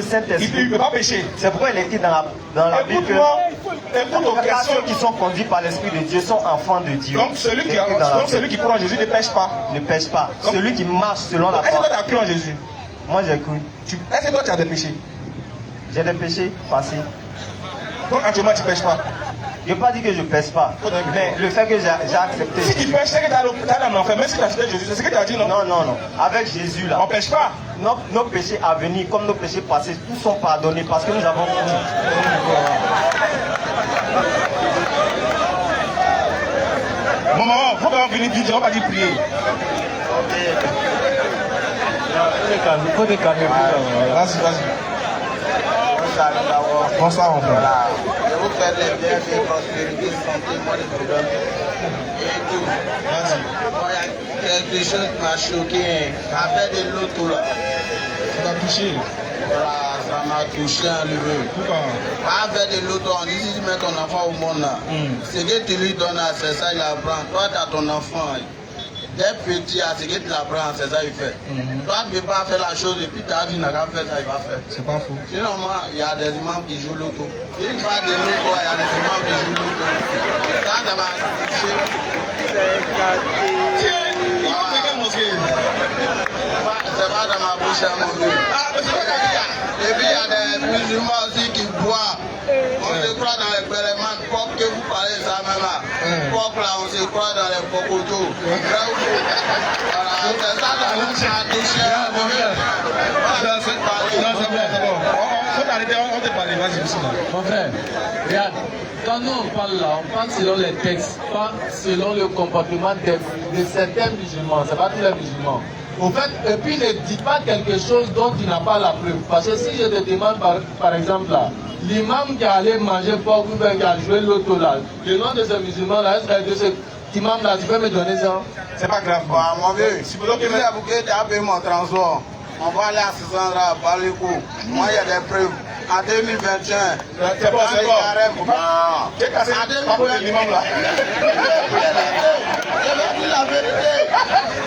Saint-Esprit, il ne peut pas pécher. C'est pourquoi il est écrit dans la Bible que ceux qui sont conduits par l'Esprit de Dieu sont enfants de Dieu. Donc celui qui croit en Jésus ne pêche pas. Ne pêche pas. Donc, celui qui marche selon la foi. Est-ce que tu as cru en Jésus? Moi j'ai cru. Est-ce que toi tu as des péchés? J'ai des péchés passés. Donc actuellement tu ne pêches pas? Je n'ai pas dit que je ne pêche pas, mais le fait que j'ai accepté. Si tu pêches, c'est que tu as un enfer, même si tu as accepté Jésus, c'est ce que tu as dit, non? Non. Avec Jésus là. On ne pêche pas. Nos péchés à venir, comme nos péchés passés, tous sont pardonnés parce que nous avons cru. Bon, maman, il faut qu'on finisse vite, on va pas dire prier. Il faut te calmer. Vas-y. Bonsoir, mon frère. Voilà. Je vous fais les bienvenus, prospérité, santé, moi, les problèmes. Et tout. Vas-y. Moi, il y a quelque chose qui m'a choqué. Avec de l'auto là. Ça t'a touché? Voilà, ça m'a touché un peu. Pourquoi? Avec de l'auto, on dit si tu mets ton enfant au monde là. Ce que tu lui donnes, c'est ça, il apprend. Toi, tu as ton enfant. Dès petit, à ce que tu l'apprends, c'est ça qu'il fait. Toi, tu ne peux pas faire la chose et puis tu as dit, il n'a qu'à faire ça, il va faire. C'est pas faux. Sinon, moi, il y a des imams qui jouent l'auto. Il parle de l'auto, il y a des imams qui jouent l'auto. Ça m'a touché. C'est pas dans ma bouche à mon Dieu. Et puis, il y a des musulmans aussi qui boivent. On se croit dans les pèlerins, pop que vous parlez ça même là. Pop là, on se croit dans les popotos. Voilà, c'est ça dans le chat touché. Non, c'est bon. Faut t'arrêter, on te parle, vas-y, mon frère, regarde, Quand nous on parle là, on parle selon les textes, pas selon le comportement de certains musulmans. C'est pas tous les musulmans. Au fait, et puis ne dis pas quelque chose dont tu n'as pas la preuve. Parce que si je te demande par exemple là, l'imam qui est allé manger porc ou bien qui a joué l'auto là, le nom de ce musulman là, est-ce que cet imam là, tu peux me donner ça? C'est pas grave. Mon vieux, si vous voulez tu as payé mon transport, on va aller à 600 là, par les coups. Moi, il y a des preuves. En 2021, c'est bon, c'est bon. J'ai cassé la porte de l'imam là. Je vais dire la vérité.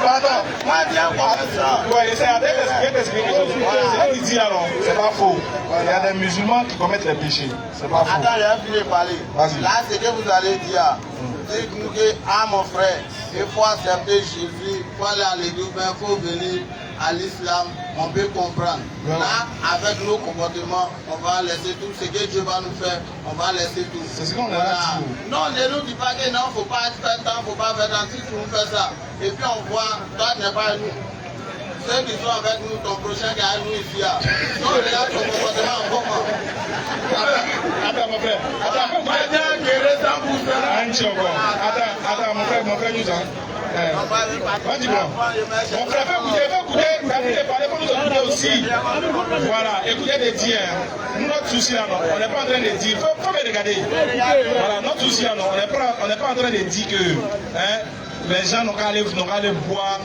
Pardon. Moi, viens voir ça. Ouais, c'est à t'expliquer quelque chose. C'est ce qu'il dit là, non, c'est pas faux. Il y a des musulmans qui commettent les péchés. C'est pas faux. Attends, j'ai fini de parler. Vas-y. Là, c'est que vous allez dire. Dites-nous que, ah mon frère, il faut accepter Jésus, il faut aller à l'église, il faut venir à l'islam, on peut comprendre. Voilà. Là, avec nos comportements, on va laisser tout ce que Dieu va nous faire, on va laisser tout. C'est ce qu'on a dit. Non, ne nous dis pas que non, il ne faut pas faire tant, il ne faut pas faire tant, si tu nous fais ça. Et puis on voit, toi tu n'es pas à nous. Ceux qui sont avec nous, ton prochain qui est avec nous ici, non, regarde ton comportement en comment. Attends, mon frère. Attends, mon frère nous a. Vas-y, bon. Mon frère, fais écouter, parler pour nous écouter aussi. Voilà, écoutez des dires. Notre souci là, non, on n'est pas en train de dire. Faut me regarder. Voilà, notre souci là, non, on n'est pas en train de dire que les gens n'ont qu'à aller boire.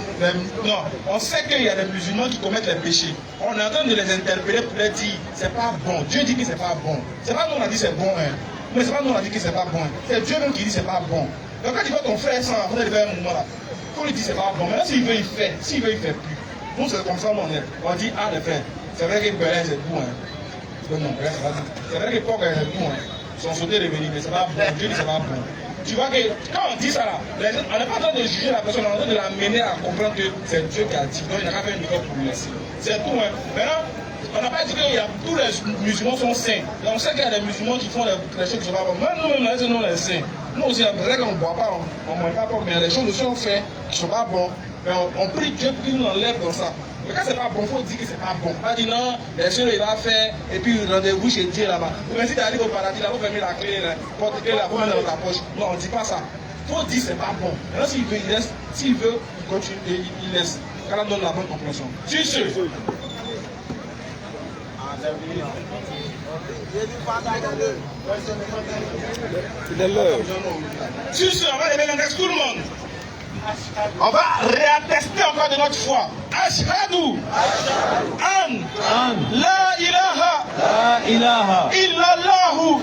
Non, on sait qu'il y a des musulmans qui commettent les péchés. On est en train de les interpeller pour leur dire c'est pas bon. Dieu dit que c'est pas bon. C'est pas nous on a dit c'est bon, mais c'est pas nous on a dit que c'est pas bon. C'est Dieu même qui dit c'est pas bon. Donc quand tu vois ton frère sans après faire un mouvement là, il faut lui dire c'est pas bon. Maintenant s'il veut il fait, s'il veut il fait plus. Nous c'est comme ça on dit ah le frère, c'est vrai que Bélin c'est bon. C'est vrai que Porc c'est bon. Son sauté revenu, mais c'est pas bon. Dieu dit c'est pas bon. Tu vois que quand on dit ça là, on n'est pas en train de juger la personne, on est en train de l'amener à comprendre que c'est Dieu qui a dit. Donc il n'a qu'à faire une école pour lui laisser. C'est tout. Maintenant, on n'a pas dit que tous les musulmans sont saints. Et on sait qu'il y a des musulmans qui font les choses qui ne sont pas bonnes. Même nous-mêmes, nous les saints. Nous aussi, c'est vrai qu'on ne boit pas, on ne mange pas, mais il y a des choses aussi qu'on fait qui ne sont pas bonnes. Mais on prie Dieu pour qu'il nous enlève dans ça. Mais quand c'est pas bon, il faut dire que c'est pas bon. On va dire non, les choses il va faire, et puis rendez-vous chez Dieu là-bas. Mais si tu arrives au paradis, là, vous fermez la clé, la porte clé là, vous mettez dans ta poche. Non, on ne dit pas ça. Il faut dire que c'est pas bon. Maintenant, s'il veut, il laisse. S'il veut, il continue et il laisse. Quand on donne la bonne compréhension. Tu sais. C'est de l'heure. Tu sais, on va lever l'engagement tout le monde. On va réattester encore de notre foi. Ashhadu an la ilaha illallahu